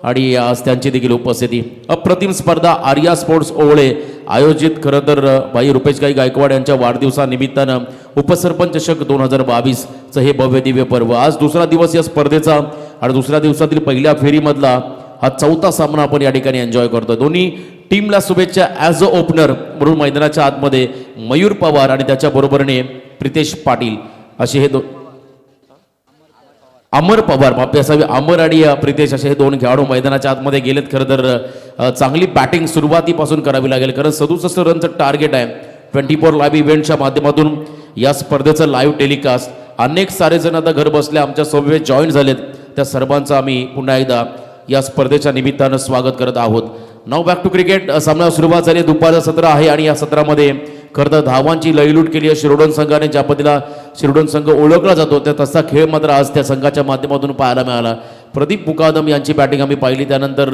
आणि आज त्यांची देखील उपस्थिती। अप्रतिम स्पर्धा आर्या स्पोर्ट्स ओवळे आयोजित खरं तर भाई रुपेशभाई गायकवाड यांच्या वाढदिवसानिमित्तानं उपसरपंच चषक 2022चं हे भव्य दिव्य पर्व। आज दुसरा दिवस या स्पर्धेचा आणि दुसऱ्या दिवसातील पहिल्या फेरीमधला हा 4था सामना आपण या ठिकाणी एन्जॉय करतो। दोन्ही टीमला शुभेच्छा। ॲज अ ओपनर म्हणून मैदानाच्या आतमध्ये मयूर पवार आणि त्याच्या बरोबरीने प्रितेश पाटील असे हे अमर पवार माफी असावी, अमर आणि प्रितेश असे हे 2 खेळाडू मैदानाच्या आतमध्ये गेलेत। खरं तर चांगली बॅटिंग सुरुवातीपासून करावी लागेल, कारण 67 रनचं टार्गेट आहे। 24 लाईव्ह इव्हेंटच्या माध्यमातून या स्पर्धेचं लाईव्ह टेलिकास्ट अनेक सारे जण आता घर बसल्या आमच्या समवेत जॉईन झालेत, त्या सर्वांचं आम्ही पुन्हा एकदा या स्पर्धेच्या निमित्तानं स्वागत करत आहोत। नाव बॅक टू क्रिकेट सामना सुरुवात झाली। दुपारचं सत्र आहे आणि या सत्रामध्ये खरं तर धावांची लयलूट केली आहे शिरडोन संघाने। ज्या पद्धतीला शिरडोन संघ ओळखला जातो त्या तसा खेळ मात्र आज त्या संघाच्या माध्यमातून पाहायला मिळाला। प्रदीप मुकादम यांची बॅटिंग आम्ही पाहिली, त्यानंतर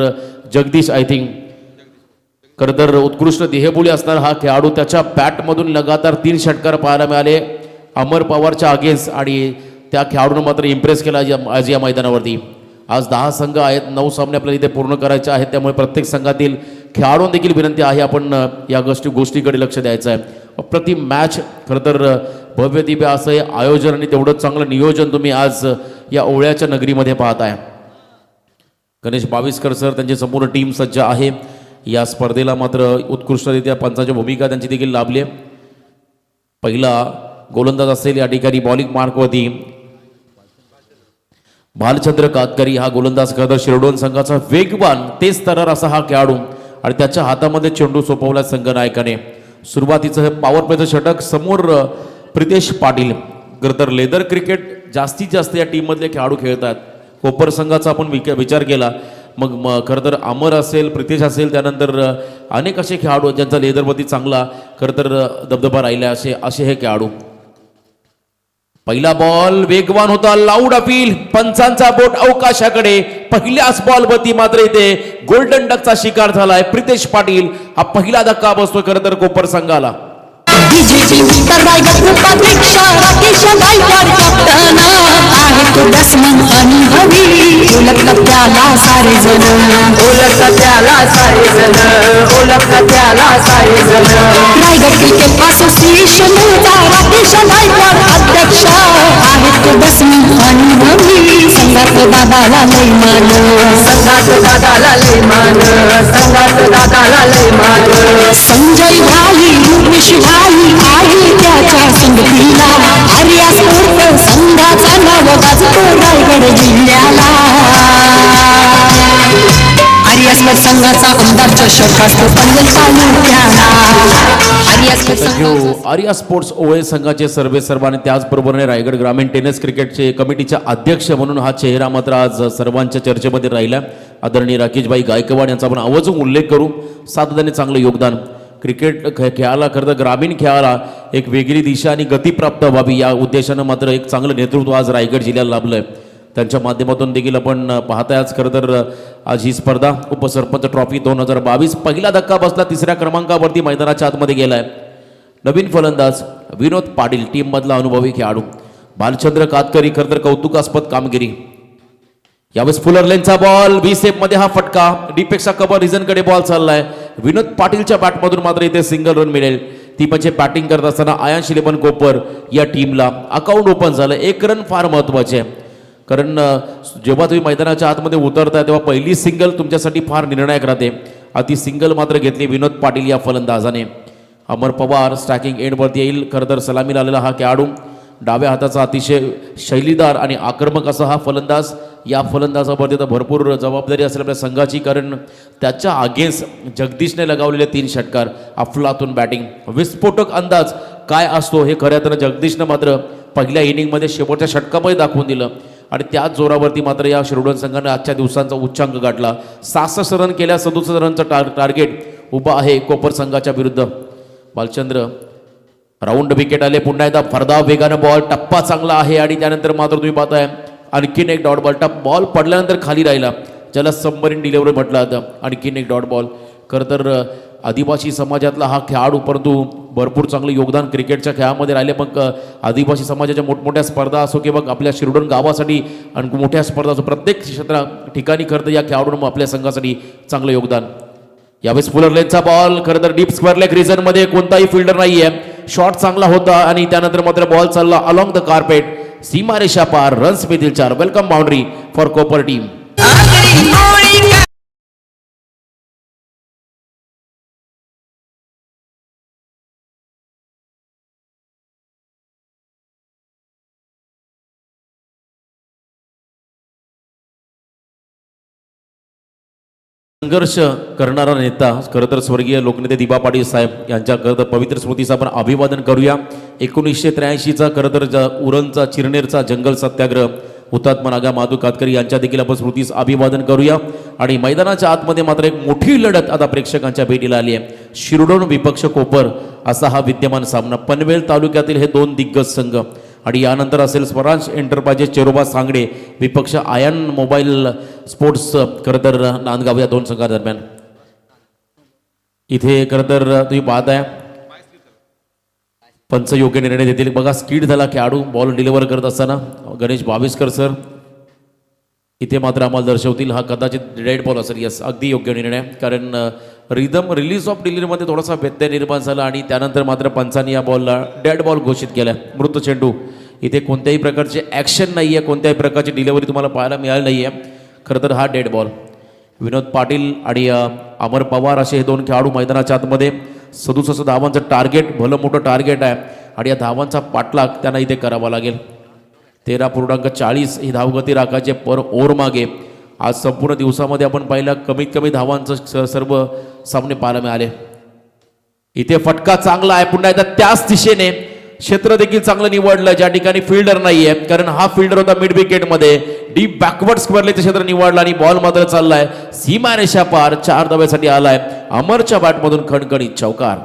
जगदीश आय थिंक खरं तर उत्कृष्ट देहबोली असणारा हा खेळाडू, त्याच्या बॅटमधून लगातार 3 षटकार पाहायला मिळाले। अमर पवारच्या अगेन्स्ट आणि त्या खेळाडूनं मात्र इम्प्रेस केला आज या मैदानावरती. आज 10 संघ आहेत, 9 सामने आपल्याला इथे पूर्ण करायचे आहेत, त्यामुळे प्रत्येक संघातील खेळाडूंना देखील विनंती आहे आपण या गोष्टीकडे लक्ष द्यायचं आहे. अप्रतिम मॅच, खरं तर भव्य दिव्य असं हे आयोजन आणि तेवढंच चांगलं नियोजन तुम्ही आज या ओवळ्याच्या नगरीमध्ये पाहताय. गणेश बाविस्कर सर त्यांची संपूर्ण टीम सज्ज आहे. या स्पर्धेला मात्र उत्कृष्टरित्या पंचांची भूमिका त्यांची देखील लाभली आहे. पहिला गोलंदाज असेल या ठिकाणी बॉलिंग मार्कवरती भालचंद्र कातकरी. हा गोलंदाज खरं तर शिरडोन संघाचा वेगवान तेज तरार असा हा खेळाडू आणि त्याच्या हातामध्ये चेंडू सोपवला संघनायकाने. सुरुवातीचं हे पॉवर प्लेचं षटक समोर प्रितेश पाटील. खरं तर लेदर क्रिकेट जास्तीत जास्त या टीममधले खेळाडू खेळतात. कोपर संघाचा आपण विचार केला मग खरं तर अमर असेल, प्रितेश असेल, त्यानंतर अनेक असे खेळाडू ज्यांचा लेदरवरती चांगला खरं तर दबदबा राहिला असे हे खेळाडू. पहिला बॉल वेगवान होता, लाऊड अपील, पंचांचा बोट अवकाशाकडे. पहिल्याच बॉलवरती मात्र इथे गोल्डन डकचा शिकार झालाय प्रितेश पाटील. हा पहिला धक्का बसतोय खरं तर कोपर संघाला. बीजेपी रायगड उपाध्यक्ष राकेश गायकवाड कॅप्टन आहे तो बॅट्समन आणि हवी ओळखतात त्याला सारे जण रायगड क्रिकेट असोसिएशन राकेश गायकवाड अध्यक्ष आहे तो बॅट्समन आणि हवी संघात दादाला लय मान संजय भाई रुपेश भाई आहे त्याच्या संगतीला. आर्या स्पोर्ट संघाचा नाव गाजतो रायगड जिल्ह्याला. आर्या स्पोर्ट संघाचा आमदार चषक असतो पनवेल तालुक्याला. आर्या स्पोर्ट संघाचा आर्या स्पोर्ट्स ओळे संघाचे सर्वे सर्व आणि त्याचबरोबरने रायगड ग्रामीण टेनिस क्रिकेटचे कमिटीचे अध्यक्ष म्हणून हा चेहरा मात्र आज सर्वांच्या चर्चेमध्ये राहिला. आदरणीय राकेशभाई गायकवाड यांचा आपण आवर्जून उल्लेख करू. सातत्याने चांगलं योगदान. क्रिकेट खेळाला खरं तर ग्रामीण खेळाला एक वेगळी दिशा आणि गती प्राप्त व्हावी या उद्देशानं मात्र एक चांगलं नेतृत्व आज रायगड जिल्ह्याला लाभलं आहे. त्यांच्या माध्यमातून देखील आपण पाहताय आज खरं तर आज ही स्पर्धा उपसरपंच ट्रॉफी 2022 पहिला धक्का बसला. 3ऱ्या क्रमांकावरती मैदानाच्या आतमध्ये गेलाय. नवीन फलंदाज विनोद पाटील टीममधला अनुभवी खेळाडू. भालचंद्र कातकरी खरं तर कौतुकास्पद कामगिरी. यावेळेस फुलर लेनचा बॉल बी सेफ मध्ये हा फटका. डीपेक्षा कबर रिझनकडे बॉल चाललाय. विनोद पाटीलच्या बॅटमधून मात्र इथे सिंगल रन मिळेल. ती म्हणजे बॅटिंग करत असताना आयन शिलेबन कोपर या टीमला अकाउंट ओपन झालं. 1 रन फार महत्वाचे आहे कारण जेव्हा तुम्ही मैदानाच्या आतमध्ये उतरताय तेव्हा पहिली सिंगल तुमच्यासाठी फार निर्णायक राहते. ती सिंगल मात्र घेतली विनोद पाटील या फलंदाजाने. अमर पवार स्ट्रायकिंग एंडवरती येईल. खरं तर सलामीला आलेला हा खेळाडू. डाव्या हाताचा अतिशय शैलीदार आणि आक्रमक असा हा फलंदाज. या फलंदाजावरती तर भरपूर जबाबदारी असेल आपल्या संघाची कारण त्याच्या अगेन्स्ट जगदीशने लगावलेले 3 षटकार. अफलातून बॅटिंग. विस्फोटक अंदाज काय असतो हे खऱ्या तर जगदीशनं मात्र पहिल्या इनिंगमध्ये शेवटच्या षटकामध्ये दाखवून दिलं आणि त्याच जोरावरती मात्र या शिरडोन संघाने आजच्या दिवसांचा उच्चांक गाठला. 66 रन केल्या. 67 रनचं टार्गेट उभा आहे कोपर संघाच्या विरुद्ध. भालचंद्र राऊंड विकेट आले. पुन्हा एकदा फरदा वेगानं बॉल. टप्पा चांगला आहे आणि त्यानंतर मात्र तुम्ही पाहताय आणखीन एक डॉट बॉल. बॉल पडल्यानंतर खाली राहिला ज्याला सबमरीन डिलिव्हरी म्हटलं जातं. आणखीन एक डॉट बॉल. खरं तर आदिवासी समाजातला हा खेळाडू परंतु भरपूर चांगलं योगदान क्रिकेटच्या खेळामध्ये राहिले. मग आदिवासी समाजाच्या मोठमोठ्या स्पर्धा असो किंवा आपल्या शिरडोन गावासाठी आणि मोठ्या स्पर्धा असो प्रत्येक ठिकाणी खरं तर या खेळाडूंना आपल्या संघासाठी चांगलं योगदान. यावेळेस फुलर लेनचा बॉल. खरं तर डीप स्क्वेअर लेग रिझनमध्ये कोणताही फिल्डर नाहीये. शॉट चांगला होता आणि त्यानंतर मात्र बॉल चालला अलॉंग द कार्पेट. सीमारेषा पार. रन्स मिळतील 4. Welcome boundary for Kopar team. संघर्ष करणारा नेता खरं तर स्वर्गीय लोकनेते दिबा पाटील साहेब यांच्या खरं तर पवित्र स्मृतीचं आपण अभिवादन करूया. 1983चा खरं तर उरणचा चिरनेरचा जंगल सत्याग्रह हुतात्मा नागा माधू कातकरी यांच्या देखील आपण स्मृतीस अभिवादन करूया. आणि मैदानाच्या आतमध्ये मात्र एक मोठी लढत आता प्रेक्षकांच्या भेटीला आली आहे. शिरडोन विपक्ष कोपर असा हा विद्यमान सामना. पनवेल तालुक्यातील हे 2 दिग्गज संघ आणि यानंतर असेल स्वराज एंटरप्राइजेस चेरोबा सांगडे विपक्ष आयन मोबाईल स्पोर्ट्स खरं तर नांदगाव या 2 संघादरम्यान. इथे खरं तर तुम्ही पाहताय पंच योग्य निर्णय देतील. बघा स्किड झाला खेळाडू बॉल डिलिव्हर करत असताना गणेश बाविस्कर सर इथे मात्र आम्हाला दर्शवतील हा कदाचित डेड बॉल असेल. यस, अगदी योग्य निर्णय, कारण रिदम रिलीज ऑफ डिलिव्हरीमध्ये थोडासा व्यत्यय निर्माण झाला आणि त्यानंतर मात्र पंचांनी या बॉलला डेड बॉल घोषित केला. मृत चेंडू, इथे कोणत्याही प्रकारचे ॲक्शन नाही आहे, कोणत्याही प्रकारची डिलिव्हरी तुम्हाला पाहायला मिळाली नाही आहे. खरं तर हा डेड बॉल. विनोद पाटील आणि अमर पवार असे हे दोन खेळाडू मैदानाच्या आतमध्ये 67 धावांचं टार्गेट, भलं मोठं टार्गेट आहे आणि या धावांचा पाठलाग त्यांना इथे करावा लागेल. 13.40 ही धावगती राखायचे पर ओव्हर मागे. आज संपूर्ण दिवसामध्ये आपण पाहिलं कमीत कमी धावांचं सर्व सामने पाहायला मिळाले. इथे फटका चांगला आहे, पुन्हा एकदा त्याच दिशेने क्षेत्र देखील चांगलं निवडलं ज्या ठिकाणी फिल्डर नाही आहे, कारण हा फिल्डर होता मिड विकेटमध्ये. डीप बॅकवर्ड स्क्वेअरले क्षेत्र निवडलं आणि बॉल मात्र चाललाय सीमा रेषा पार. 4 धाव्यासाठी आलाय अमरच्या बॅटमधून खणखणीत चौकार.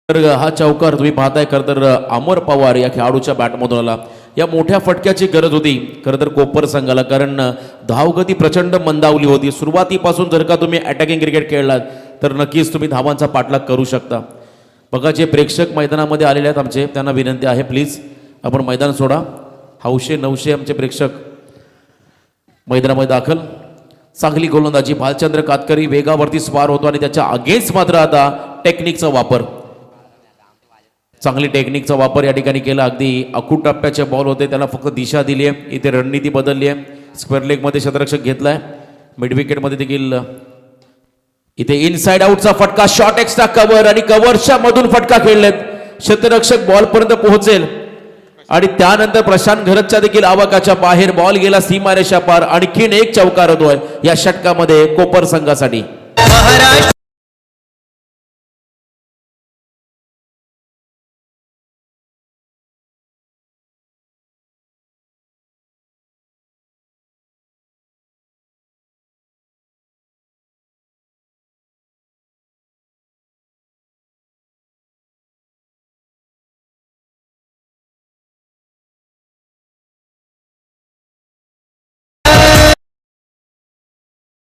तर हा चौकार तुम्ही पाहताय. खरं तर अमर पवार या खेळाडूच्या बॅटमधून आला. या मोठ्या फटक्याची गरज होती खरं तर कोपर संघाला, कारण धावगती प्रचंड मंदावली होती. सुरुवातीपासून जर का तुम्ही अटॅकिंग क्रिकेट खेळलात तर नक्कीच तुम्ही धावांचा पाठलाग करू शकता. बघा जे प्रेक्षक मैदानामध्ये आलेले आहेत आमचे, त्यांना विनंती आहे प्लीज आपण मैदान सोडा. 900 आमचे प्रेक्षक मैदानामध्ये दाखल. चांगली गोलंदाजी, भालचंद्र कातकरी वेगावरती स्वार होतो आणि त्याच्या अगेन्स्ट मात्र आता टेक्निकचा वापर, चांगली टेक्निकचा वापर या ठिकाणी केला. अगदी अखूट टप्प्याचे बॉल होते, त्याला फक्त दिशा दिली आहे. इथे रणनीती बदलली आहे. स्क्वेअर लेगमध्ये क्षेत्ररक्षक घेतलाय, मिड विकेटमध्ये देखील इथे इनसाइड आउटचा फटका, शॉर्ट एक्स्ट्रा कव्हर आणि कव्हरच्या मधून फटका खेळलेत. क्षेत्ररक्षक बॉलपर्यंत पोहोचेल आणि त्यानंतर प्रशांत घरतच्या देखील आवाकाच्या बाहेर बॉल गेला सीमारेषा पार. आणखीन एक चौकार होतोय या षटकामध्ये कोपर संघासाठी.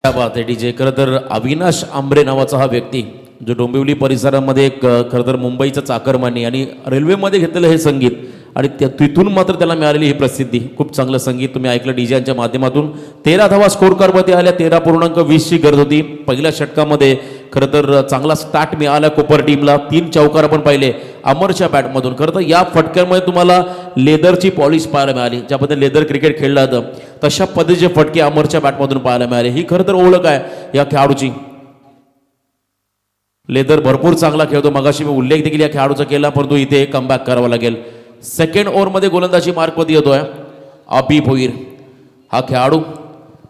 क्या बात आहे डीजे. खरं तर अविनाश आंबरे नावाचा हा व्यक्ती जो डोंबिवली परिसरामध्ये एक खरं तर मुंबईचं चाकरमानी आणि रेल्वेमध्ये घेतलेलं हे संगीत आणि तिथून मात्र त्याला मिळालेली ही प्रसिद्धी. खूप चांगलं संगीत तुम्ही ऐकलं डीजेच्या माध्यमातून. 13 धावा स्कोर कार्डमध्ये आल्या. 13.20 ची गरज होती. पहिल्या षटकामध्ये खरं तर चांगला स्टार्ट मिळाला कोपर टीमला. 3 चौकार आपण पाहिले अमरच्या बॅटमधून. खरं तर या फटक्यांमध्ये तुम्हाला लेदरची पॉलिश पाहायला मिळाली. ज्यामध्ये लेदर क्रिकेट खेळलं जातं तशा पद्धतीचे फटके अमरच्या बॅटमधून पाहायला मिळाले. ही खरं तर ओळख आहे या खेळाडूची. लेदर भरपूर चांगला खेळतो, मगाशी मी उल्लेख देखील या खेळाडूचा केला, परंतु इथे कमबॅक करावा लागेल. सेकंड ओव्हरमध्ये गोलंदाजी मार्कमध्ये येतोय अबी भोईर हा खेळाडू.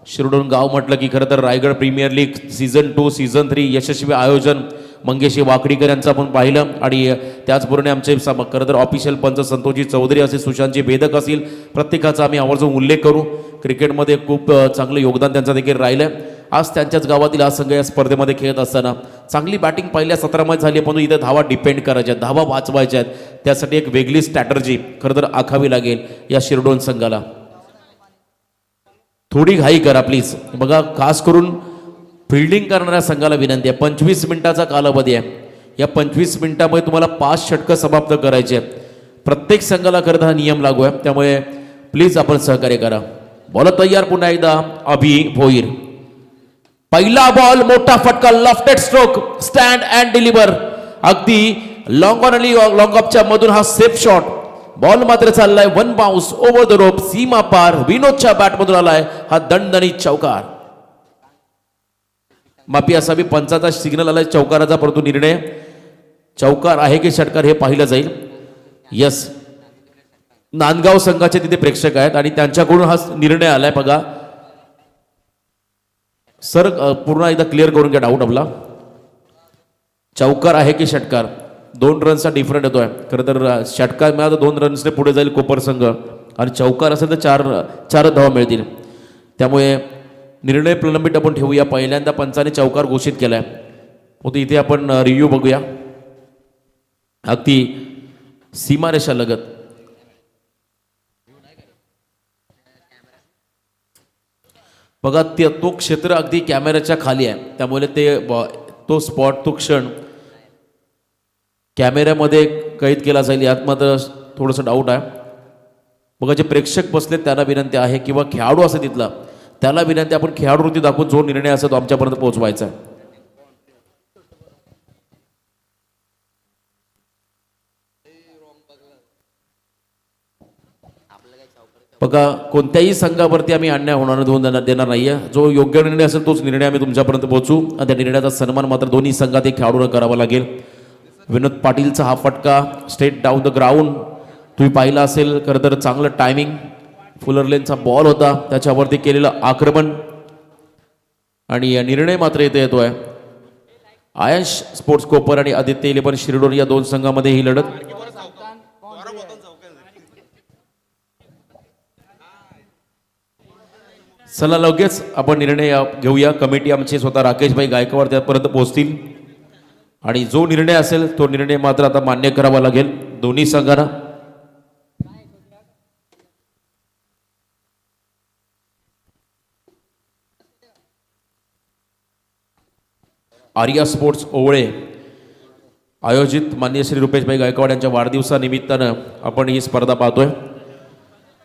शिरडोन गाव म्हटलं की खरं तर Raigad premier league season 2 season 3 यशस्वी आयोजन मंगेशी वाकडीकर यांचं आपण पाहिलं. आणि त्याचबरोबर आमचे खरं तर ऑफिशियल पंच संतोषजी चौधरी असेल, सुशांतजी बेदक असतील, प्रत्येकाचा आम्ही आवर्जून उल्लेख करू. क्रिकेटमध्ये खूप चांगलं योगदान त्यांचं देखील राहिलं. आज त्यांच्याच गावातील आज संघ या स्पर्धेमध्ये खेळत असताना चांगली बॅटिंग पहिल्या सत्रामध्ये झाली, पण इथे धावा डिपेंड करायच्या आहेत, धावा वाचवायच्या आहेत. त्यासाठी एक वेगळी स्ट्रॅटर्जी खरं तर आखावी लागेल या शिरडोन संघाला. थोडी घाई करा प्लीज. बघा खास करून फिल्डिंग करणाऱ्या संघाला विनंती आहे. 25 मिनिटाचा कालावधी आहे. या 25 मिनिटामध्ये तुम्हाला 5 षटकं समाप्त करायचे आहेत. प्रत्येक संघाला खरं हा नियम लागू आहे, त्यामुळे प्लीज आपण सहकार्य करा. बॉल तयार पुन्हा एकदा अभि भोईर. पहिला बॉल मोठा फटका, left stroke, stand and deliver. अगदी लॉंग ऑन आणि लॉंग ऑफच्या मधून हा सेफ शॉट. बॉल मात्र चाललाय one bounce over the rope सीमा पार. विनोदच्या बॅटमधून आलाय हा दणदणीत चौकार. माफी असावी, पंचाचा सिग्नल आलाय चौकाराचा, परंतु निर्णय चौकार आहे की षटकार हे पाहिलं जाईल. यस, नांदगाव संघाचे तिथे प्रेक्षक आहेत आणि त्यांच्याकडून हा निर्णय आलाय. बघा सर पूर्ण एकदा क्लिअर करून घ्या डाऊट आपला. चौकार आहे की षटकार, 2 रन्सचा डिफरंट येतोय. खरं तर षटकार मिळाला तर 2 रन्सने पुढे जाईल कोपर संघ आणि चौकार असेल तर 4 धावा मिळतील. त्यामुळे निर्णय प्रलंबित आपण ठेवूया. पहिल्यांदा पंचाने चौकार घोषित केलाय, होतं इथे आपण रिव्ह्यू बघूया. अगदी सीमारेषा लगत. बघा तो क्षेत्र अगदी कॅमेऱ्याच्या खाली आहे, त्यामुळे तो स्पॉट तो क्षण कॅमेऱ्यामध्ये कैद केला जाईल यात मात्र थोडंसं डाऊट आहे. बघा जे प्रेक्षक बसले त्यांना विनंती आहे किंवा खेळाडू असेल तिथला त्याला विनंती, आपण खेळाडूवरती दाखवून जो निर्णय असेल तो आमच्यापर्यंत पोहोचवायचा आहे. बघा कोणत्याही संघावरती आम्ही अन्याय होणार देणार नाहीये. जो योग्य निर्णय असेल तोच निर्णय आम्ही तुमच्यापर्यंत पोहोचू आणि त्या निर्णयाचा सन्मान मात्र दोन्ही संघात खेळाडूंना करावा लागेल. विनोद पाटीलचा हा फटका स्ट्रेट डाऊन द ग्राउंड तुम्ही पाहिला असेल. खरं तर चांगलं टायमिंग, फुलरलेनचा बॉल होता त्याच्यावरती केलेलं आक्रमण आणि निर्णय मात्र इथे येतोय. आयश स्पोर्ट्स कोपर आणि आदित्य 11 शिरडोन या दोन संघामध्ये ही लढत. चला लगेच आपण निर्णय घेऊया. कमिटी आमचे स्वतः राकेशभाई गायकवाड त्यापर्यंत पोहोचतील आणि जो निर्णय असेल तो निर्णय मात्र आता मान्य करावा लागेल दोन्ही संघांना. आर्या स्पोर्ट्स ओवळे आयोजित माननीय श्री रुपेशभाई गायकवाड यांच्या वाढदिवसानिमित्तानं आपण ही स्पर्धा पाहतोय.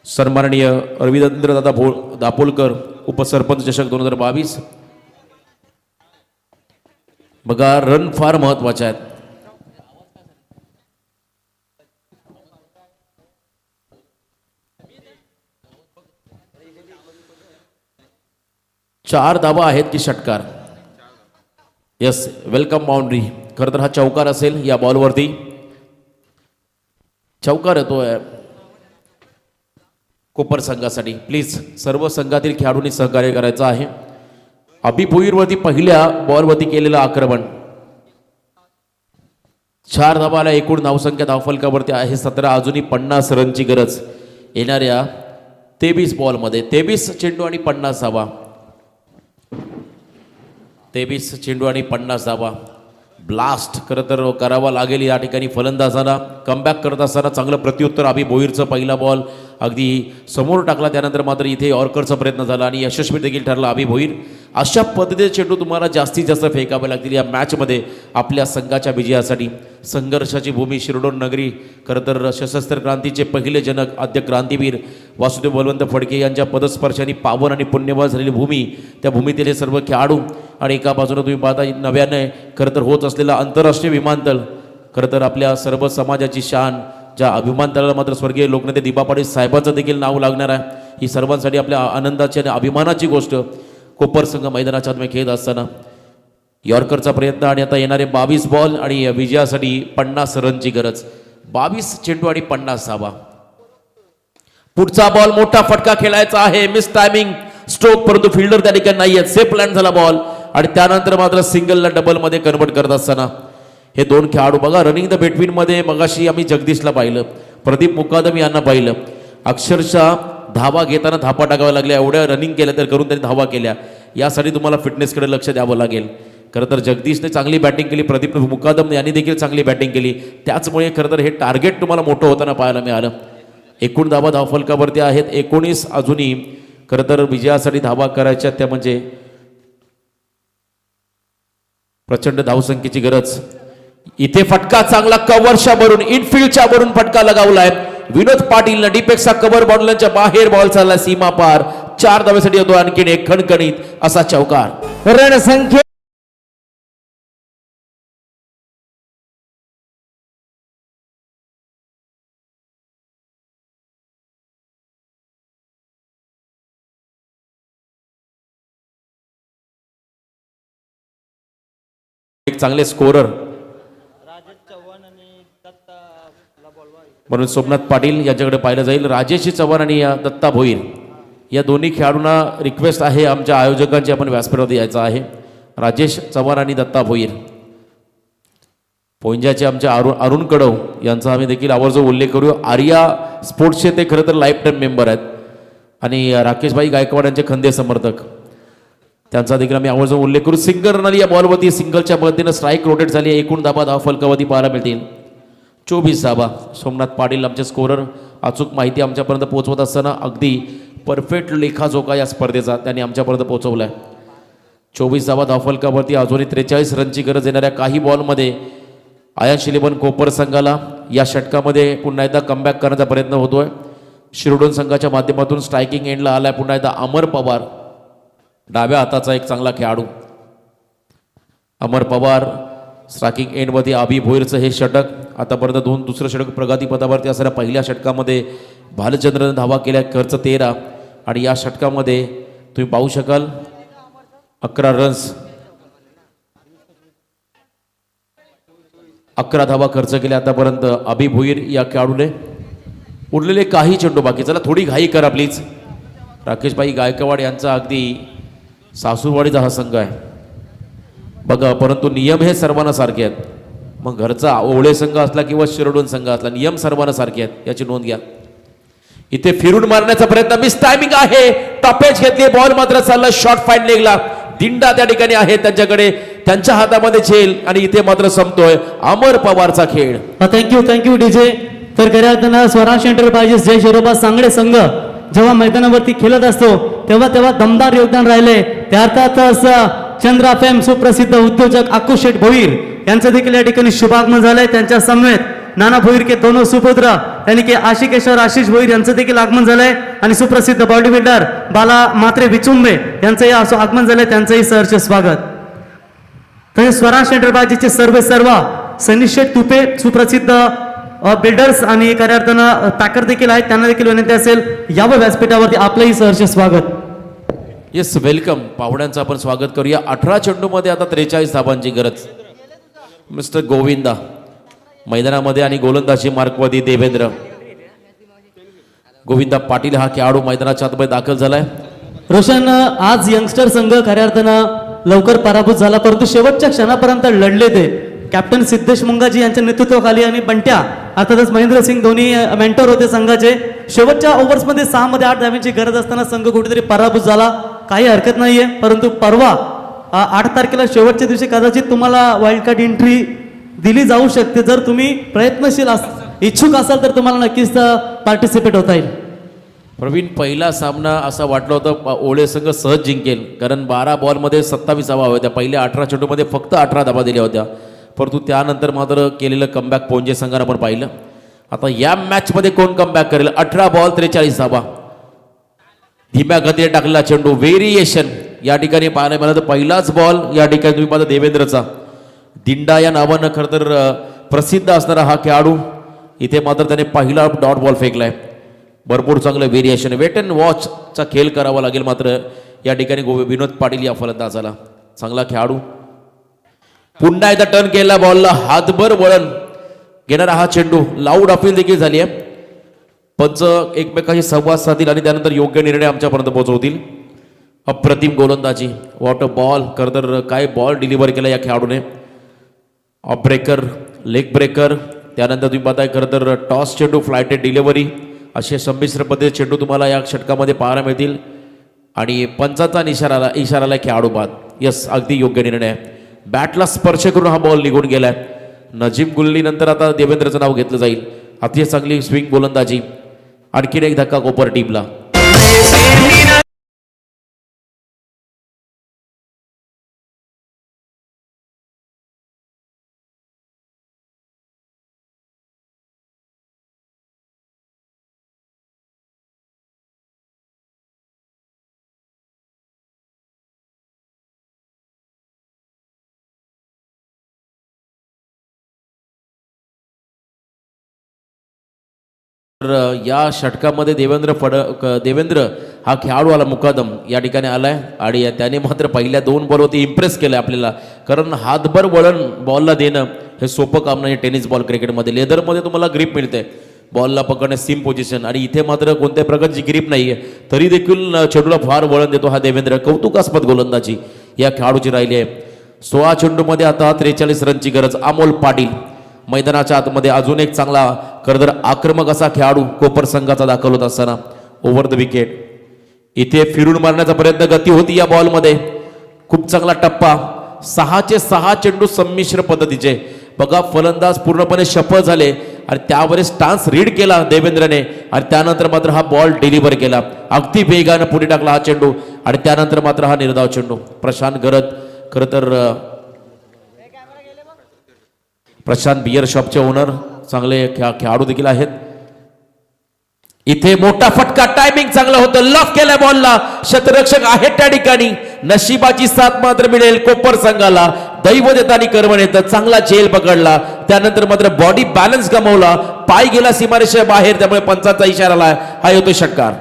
सन्माननीय रविंद्रदादा दापोलकर उपसरपंच चषक 2022. बघा रन फार महत्वाचे आहेत. चार धावा आहेत की षटकार. Yes, welcome boundary. खरं तर हा चौकार असेल या बॉलवरती. चौकार येतोय कोपर संघासाठी. प्लीज सर्व संघातील खेळाडूंनी सहकार्य करायचं आहे. अभि भोईरवरती पहिल्या बॉलवरती केलेलं आक्रमण. 4 धावाला एकूण धावसंख्या धावफलकावरती आहे 17. अजूनही 50 रनची गरज येणाऱ्या 23 बॉलमध्ये. 23 चेंडू आणि 50 धावा. 23 चेंडू आणि 50 धावा. ब्लास्ट खरं तर करावा लागेल या ठिकाणी फलंदाजांना. कमबॅक करत असताना चांगलं प्रत्युत्तर. अभि भोईरचं पहिला बॉल अगदी समोर टाकला, त्यानंतर मात्र इथे यॉर्करचा प्रयत्न झाला आणि यशस्वी देखील ठरला अभि भोईर. अशा पद्धतीचे चेंडू तुम्हाला जास्तीत जास्त फेकावे लागतील या मॅचमध्ये आपल्या संघाच्या विजयासाठी. संघर्षाची भूमी शिरडोन नगरी. खरं तर सशस्त्र क्रांतीचे पहिले जनक आद्य क्रांतीवीर वासुदेव बलवंत फडके यांच्या पदस्पर्शाने पावन आणि पुण्यवान झालेली भूमी. त्या भूमीतील हे सर्व खेळाडू आणि एका बाजूला तुम्ही पाहता नव्याने खरं तर होत असलेला आंतरराष्ट्रीय विमानतळ. खरं तर आपल्या सर्व समाजाची शान, ज्या विमानतळाला मात्र स्वर्गीय लोकनेते दिबा पाटील साहेबांचं देखील नाव लागणार आहे. ही सर्वांसाठी आपल्या आनंदाची आणि अभिमानाची गोष्ट. कोपर संघ मैदानाच्या आतमध्ये खेळत असताना यॉर्करचा प्रयत्न आणि आता येणारे 22 बॉल आणि विजयासाठी 50 रनची गरज. 22 चेंडू आणि 50 धावा. पुढचा बॉल मोठा फटका खेळायचा आहे. मिस टायमिंग स्ट्रोक, परंतु फिल्डर त्या ठिकाणी नाही आहेत. सेफ लँड झाला बॉल आणि त्यानंतर मात्र सिंगलला डबलमध्ये कन्वर्ट करत असताना हे दोन खेळाडू. बघा रनिंग द बिटवीन मध्ये मगाशी आम्ही जगदीशला पाहिलं, प्रदीप मुकादम यांना पाहिलं. अक्षरशः धावा घेताना धापा टाकाव्या लागल्या. एवढ्या रनिंग केल्या तर करून त्यांनी धावा केल्या. यासाठी तुम्हाला फिटनेसकडे लक्ष द्यावं लागेल. खरं तर जगदीशने चांगली बॅटिंग केली, प्रदीप मुकादम यांनी देखील चांगली बॅटिंग केली. त्याचमुळे खरं तर हे टार्गेट तुम्हाला मोठं होताना पाहायला मिळालं. एकूण धावा धावफलकावरती आहेत 19. अजूनही खरं तर विजयासाठी धावा करायच्या त्या म्हणजे प्रचंड धावसंख्येची गरज. इथे फटका चांगला कव्हरच्या वरून, इनफिल्डच्या वरून फटका लगावलाय विनोद पाटीलनं. डीपेक्सचा कव्हर बाउंड्रीच्या बाहेर बॉल चालला सीमा पार. 4 धावेसाठी येतो आणखीन एक खणखणीत असा चौकार. रणसंख्या एक चांगले स्कोरर म्हणून सोमनाथ पाटील यांच्याकडे पाहिलं जाईल. राजेश चव्हाण आणि दत्ता भोईर या दोन्ही खेळाडूंना रिक्वेस्ट आहे आमच्या आयोजकांची, आपण व्यासपीठावर यायचं आहे. राजेश चव्हाण आणि दत्ता भोईर. पोंजाचे आमचे अरुण कडव यांचा आम्ही देखील आवर्जून उल्लेख करू. आर्या स्पोर्ट्सचे ते खरं तर लाईफ टाईम मेंबर आहेत आणि राकेशभाई गायकवाड यांचे खंदे समर्थक, त्यांचा देखील आम्ही आवर्जून उल्लेख करू. सिंगल रनली या बॉलवरती सिंगलच्या मदतीनं स्ट्राईक रोटेट झाली. एकूण धावा धावफलकावरती पाहायला मिळतील 24 धावा. सोमनाथ पाटील आमचे स्कोरर अचूक माहिती आमच्यापर्यंत पोहोचवत असताना अगदी परफेक्ट लेखाजोखा या स्पर्धेचा त्यांनी आमच्यापर्यंत पोहोचवला आहे. 24 धावा धावफलकावरती अजूनही 43 रनची गरज येणाऱ्या काही बॉलमध्ये आयन्स इलेव्हन कोपर संघाला या षटकामध्ये पुन्हा एकदा कमबॅक करण्याचा प्रयत्न होतोय. शिरोडोन संघाच्या माध्यमातून स्ट्रायकिंग एंडला आलाय पुन्हा एकदा अमर पवार, डाव्या हाताचा एक चांगला खेळाडू. अमर पवार स्ट्रायकिंग एंडमध्ये अभि भोईरचं हे षटक आतापर्यंत दुसरं षटक प्रगतीपथावरती असणाऱ्या पहिल्या षटकामध्ये भालचंद्रनं धावा केल्या, खर्च 13. आणि या षटकामध्ये तुम्ही पाहू शकाल 11 रन्स, 11 धावा खर्च केल्या आतापर्यंत अभि भोईर या खेळाडूने. उरलेले काही चेंडू बाकी. चला थोडी घाई करा प्लीज. राकेशभाई गायकवाड यांचा अगदी सासूरवाडीचा हा संघ आहे बघा, परंतु नियम हे सर्वांना सारखे आहेत. मग घरचा ओवळे संघ असला किंवा शिरोडोन संघ असला, नियम सर्वांना सारखे आहेत याची नोंद घ्या. इथे फिरून मारण्याचा प्रयत्न, मिस टायमिंग आहे, टॉपेज घेतली, बॉल मात्र चालला शॉर्ट फाईट लेगला. दिंडा त्या ठिकाणी आहे त्यांच्याकडे, त्यांच्या हातामध्ये झेल आणि इथे मात्र संपतोय अमर पवारचा खेळ. Thank you DJ. तर खऱ्या अर्थानं स्वराज एंटरप्राइजेस जय शिरोबा सांगडे संघ जेव्हा मैदानावरती खेळत असतो तेव्हा दमदार योगदान राहिले. त्या अर्थातच चंद्रा फेम सुप्रसिद्ध उद्योजक आकुश शेठ भोईर यांचं देखील या ठिकाणी शुभागमन झालंय. त्यांच्या समवेत नाना भोईर के दोनों सुपुत्र यानी की आशिकेश्वर आशिष भोईर यांचं देखील आगमन झालंय आणि सुप्रसिद्ध बॉडी बिल्डर बाला मात्रे विचुंबे यांचंही आगमन झालंय. त्यांचंही सहर्ष स्वागत. तर स्वराज एंटरप्राइजेसचे सर्व सनी शेठ तुपे सुप्रसिद्ध बिल्डर्स आणि खऱ्या अर्थानं पॅकर देखील आहेत, त्यांना देखील विनंती असेल यावं व्यासपीठावरती. आपलंही सहर्ष स्वागत. Yes welcome. पाहुण्यांचं आपण स्वागत करूया. 18 चेंडूमध्ये आता 43 धाबांची गरज. मिस्टर गोविंदा मैदानामध्ये आणि गोलंदाजी मार्कवरती देवेंद्र. गोविंदा पाटील हा खेळाडू मैदानाच्या आतमध्ये दाखल झालाय. रोशन, आज यंगस्टर संघ खऱ्या अर्थानं लवकर पराभूत झाला, परंतु शेवटच्या क्षणापर्यंत लढले ते. कॅप्टन सिद्धेश मुंगाजी यांच्या नेतृत्वाखाली आणि बंट्या अर्थातच महेंद्र सिंग धोनी मेंटर होते संघाचे. शेवटच्या ओव्हर्समध्ये 6 मध्ये 8 धावांची गरज असताना संघ कुठेतरी पराभूत झाला. काही हरकत नाहीये, परंतु परवा 8 तारखेला शेवटच्या दिवशी कदाचित तुम्हाला वाईल्ड कार्ड एंट्री दिली जाऊ शकते. जर तुम्ही प्रयत्नशील इच्छुक असाल तर तुम्हाला नक्कीच पार्टिसिपेट होता येईल. प्रवीण, पहिला सामना असा वाटलं होतं ओळे संघ सहज जिंकेल, कारण 12 बॉलमध्ये 27 धावा होत्या. पहिल्या 18 चेंडूमध्ये फक्त 18 धावा दिल्या होत्या, परंतु त्यानंतर मात्र केलेलं कमबॅक पोंजे संघानं आपण पाहिलं. आता या मॅचमध्ये कोण कमबॅक करेल? 18 बॉल 43 धावा, धीम्या गतीने टाकलेला चेंडू, व्हेरिएशन या ठिकाणी पाहायला मिळालं. तर पहिलाच बॉल या ठिकाणी तुम्ही पाहता देवेंद्रचा. दिंडा या नावानं खरं तर प्रसिद्ध असणारा हा खेळाडू, इथे मात्र त्याने पहिला डॉट बॉल फेकलाय. भरपूर चांगलं व्हेरिएशन, वेट अँड वॉचचा खेळ करावा लागेल. मात्र या ठिकाणी विनोद पाटील या फलंदाजाला चांगला खेळाडू. पुन्हा एकदा टर्न केला बॉलला, हातभर वळण घेणारा हा चेंडू. लाऊड अपील देखील झाली आहे. पंच एकमेकांशी संवाद साधतील आणि त्यानंतर योग्य निर्णय आमच्यापर्यंत पोहोचवतील. अप्रतिम गोलंदाजी, वॉट अ बॉल. खरं तर काय बॉल डिलिव्हर केला या खेळाडूने. ऑफ ब्रेकर, लेग ब्रेकर, त्यानंतर तुम्ही पाहताय खरं तर टॉस चेंडू, फ्लायटेड डिलिव्हरी, असे संमिश्र पद्धतीचे चेंडू तुम्हाला या षटकामध्ये पाहायला मिळतील. आणि पंचाचा इशाराला खेळाडू बाद. यस, अगदी योग्य निर्णय आहे. बॅटला स्पर्श करून हा बॉल निघून गेलाय. नजीम गुल्ली नंतर आता देवेंद्रचं नाव घेतलं जाईल. अतिशय चांगली स्विंग गोलंदाजी. आणखीन एक धक्का कोपर टीमला. तर या षटकामध्ये देवेंद्र हा खेळाडू आला, मुकादम या ठिकाणी आलाय आणि त्याने मात्र पहिल्या 2 बॉलवरती इम्प्रेस केलं आपल्याला. कारण हातभर वळण बॉलला देणं हे सोपं काम नाही. टेनिस बॉल क्रिकेटमध्ये लेदरमध्ये तुम्हाला ग्रीप मिळते, बॉलला पकडणे सिम पोझिशन, आणि इथे मात्र कोणत्या प्रकारची ग्रीप नाही आहे, तरी देखील चेंडूला फार वळण देतो हा देवेंद्र. कौतुकास्पद गोलंदाजी या खेळाडूची राहिली आहे. 16 चेंडूमध्ये आता 43 रनची गरज. अमोल पाटील मैदानाच्या आतमध्ये अजून एक चांगला खरंतर आक्रमक असा खेळाडू कोपर संघाचा दाखल होत असताना ओव्हर द विकेट. इथे फिरून मारण्याचा प्रयत्न, गती होती या बॉलमध्ये. खूप चांगला टप्पा. 6चे 6 चेंडू संमिश्र पद्धतीचे. बघा फलंदाज पूर्णपणे सफल झाले आणि त्यावर स्टान्स रीड केला देवेंद्रने आणि त्यानंतर मात्र हा बॉल डिलिव्हर केला. अगदी वेगानं पुढे टाकला हा चेंडू आणि त्यानंतर मात्र हा निर्धाव चेंडू. प्रशांत गरत खरं तर प्रशांत बियर शॉपचे ओनर चांगले खेळाडू देखील आहेत. इथे मोठा फटका, टायमिंग चांगलं होतं, लॉक केल्या बॉलला, क्षेत्ररक्षक आहेत त्या ठिकाणी. नशिबाची साथ मात्र मिळेल कोपर संघाला. दैव देतानी कर्मण येतं. चांगला झेल पकडला, त्यानंतर मात्र बॉडी बॅलन्स गमावला, पाय गेला सीमारेषेच्या बाहेर, त्यामुळे पंचांचा इशारा आला. हा येतो षटकार.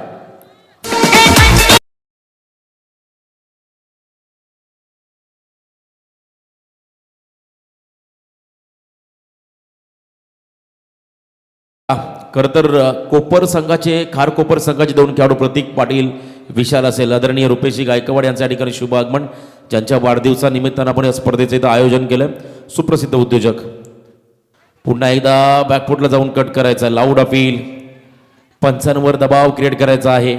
खरं तर कोपर संघाचे कोपर संघाचे दोन खेळाडू प्रतीक पाटील, विशाल असेल, आदरणीय रुपेशी गायकवाड यांच्या ठिकाणी शुभ आगमन, ज्यांच्या वाढदिवसानिमित्तानं आपण या स्पर्धेचं इथं आयोजन केलं. सुप्रसिद्ध उद्योजक. पुन्हा एकदा बॅकफुटला जाऊन कट करायचा, लाऊड अपील, पंचांवर दबाव क्रिएट करायचा आहे.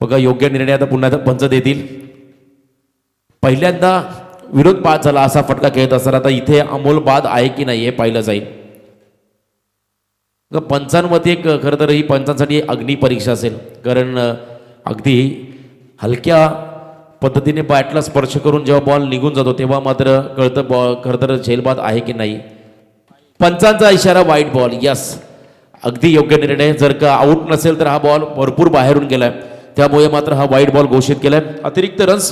बघा योग्य निर्णय आता पुन्हा पंच देतील. पहिल्यांदा विरोध बाद झाला असा फटका खेळत असताना आता इथे अमोल बाद आहे की नाही हे पाहिलं जाईल. पंचांमध्ये एक खरं तर ही पंचांसाठी अग्नी परीक्षा असेल, कारण अगदी हलक्या पद्धतीने बॅटला स्पर्श करून जेव्हा बॉल निघून जातो तेव्हा मात्र कळतं खरं तर झेलबाद आहे की नाही. पंचांचा इशारा वाईट बॉल. यस, अगदी योग्य निर्णय. जर का आऊट नसेल तर हा बॉल भरपूर बाहेरून गेलाय, त्यामुळे मात्र हा वाईट बॉल घोषित केलाय. अतिरिक्त रन्स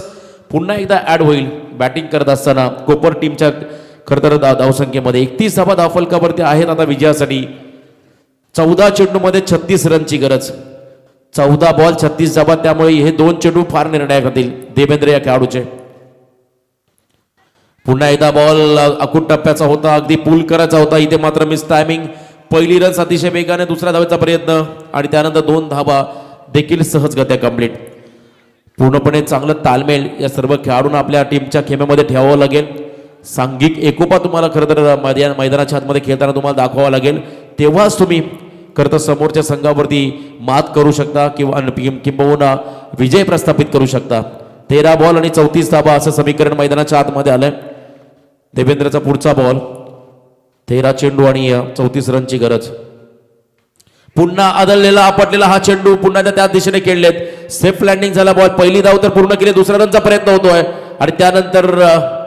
पुन्हा एकदा ॲड होईल बॅटिंग करत असताना कोपर टीमच्या खरं तर धावसंख्येमध्ये 31 धावा धावफलकावरती आहेत आता विजयासाठी. 14 चेंडूमध्ये 36 रनची गरज. 14 बॉल 36 धावा, त्यामुळे हे दोन चेंडू फार निर्णायक होतील देवेंद्र या खेळाडूचे. पुन्हा एकदा बॉल अकूट टप्प्याचा होता, अगदी पूल करायचा होता. इथे मात्र मिस टायमिंग. पहिली रन्स अतिशय वेगाने, दुसऱ्या धावेचा प्रयत्न आणि त्यानंतर 2 धावा देखील सहजगत्या कंप्लीट. पूर्णपणे चांगलं तालमेल या सर्व खेळाडूंना आपल्या टीमच्या खेमेमध्ये ठेवावं लागेल. सांघिक एकोपा तुम्हाला खरं तर मैदानाच्या आतमध्ये खेळताना तुम्हाला दाखवावा लागेल, तेव्हाच तुम्ही खरं तर समोरच्या संघावरती मात करू शकता किंबहुना विजय प्रस्थापित करू शकता. 13 बॉल आणि 34 धावा असं समीकरण मैदानाच्या आतमध्ये आलंय. देवेंद्रचा पुढचा बॉल, 13 चेंडू आणि 34 रनची गरज. पुन्हा आदळलेला आपटलेला हा चेंडू पुन्हा त्याच दिशेने खेळलेत. सेफ लँडिंग झाला बॉल. पहिली धाव तर पूर्ण केली, दुसऱ्या रनचा प्रयत्न होतोय आणि त्यानंतर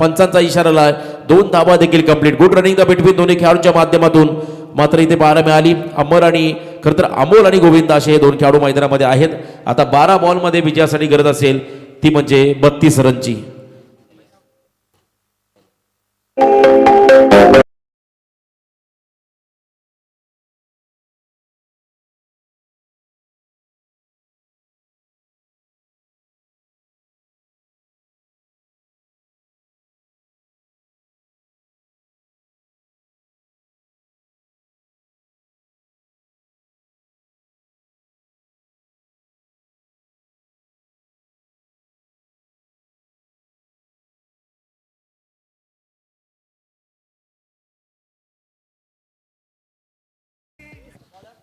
पंचांचा इशारा आलाय. 2 धावा देखील complete. Good running the between दोन्ही खेळाडूंच्या माध्यमातून. मात्र इथे 12 मिळाली. अमर आणि खरं तर अमोल आणि गोविंद असे हे 2 खेळाडू मैदानामध्ये आहेत. आता 12 बॉलमध्ये विजयासाठी गरज असेल ती म्हणजे 32 रनची.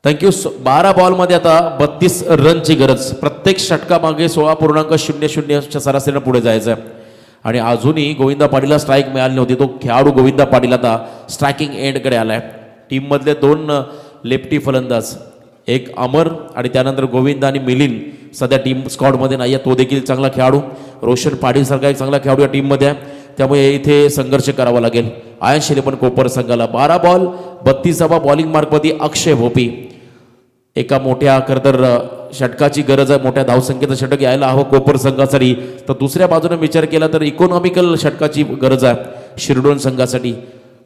थँक्यू. 12 बॉलमध्ये आता 32 रनची गरज. प्रत्येक षटकामागे 16.00च्या सरासरीनं पुढे जायचं आहे आणि अजूनही गोविंदा पाटीलला स्ट्राईक मिळाली नव्हती. तो खेळाडू गोविंदा पाटील आता स्ट्रायकिंग एंडकडे आलाय. टीममधले 2 लेफ्टी फलंदाज, एक अमर आणि त्यानंतर गोविंद आणि मिलिंद सध्या टीम स्क्वॉडमध्ये नाही आहे. तो देखील चांगला खेळाडू. रोशन पाटील सारखा एक चांगला खेळाडू या टीममध्ये आहे, त्यामुळे इथे संघर्ष करावा लागेल आयन शिलेपण कोपर संघाला. 12 बॉल 32 धावा बॉलिंग मार्कमध्ये अक्षय भोपी. एका मोठ्या खरं तर षटकाची गरज आहे, मोठ्या धावसंख्येचं षटक यायला हवं कोपर संघासाठी. तर दुसऱ्या बाजूने विचार केला तर इकॉनॉमिकल षटकाची गरज आहे शिरडोन संघासाठी.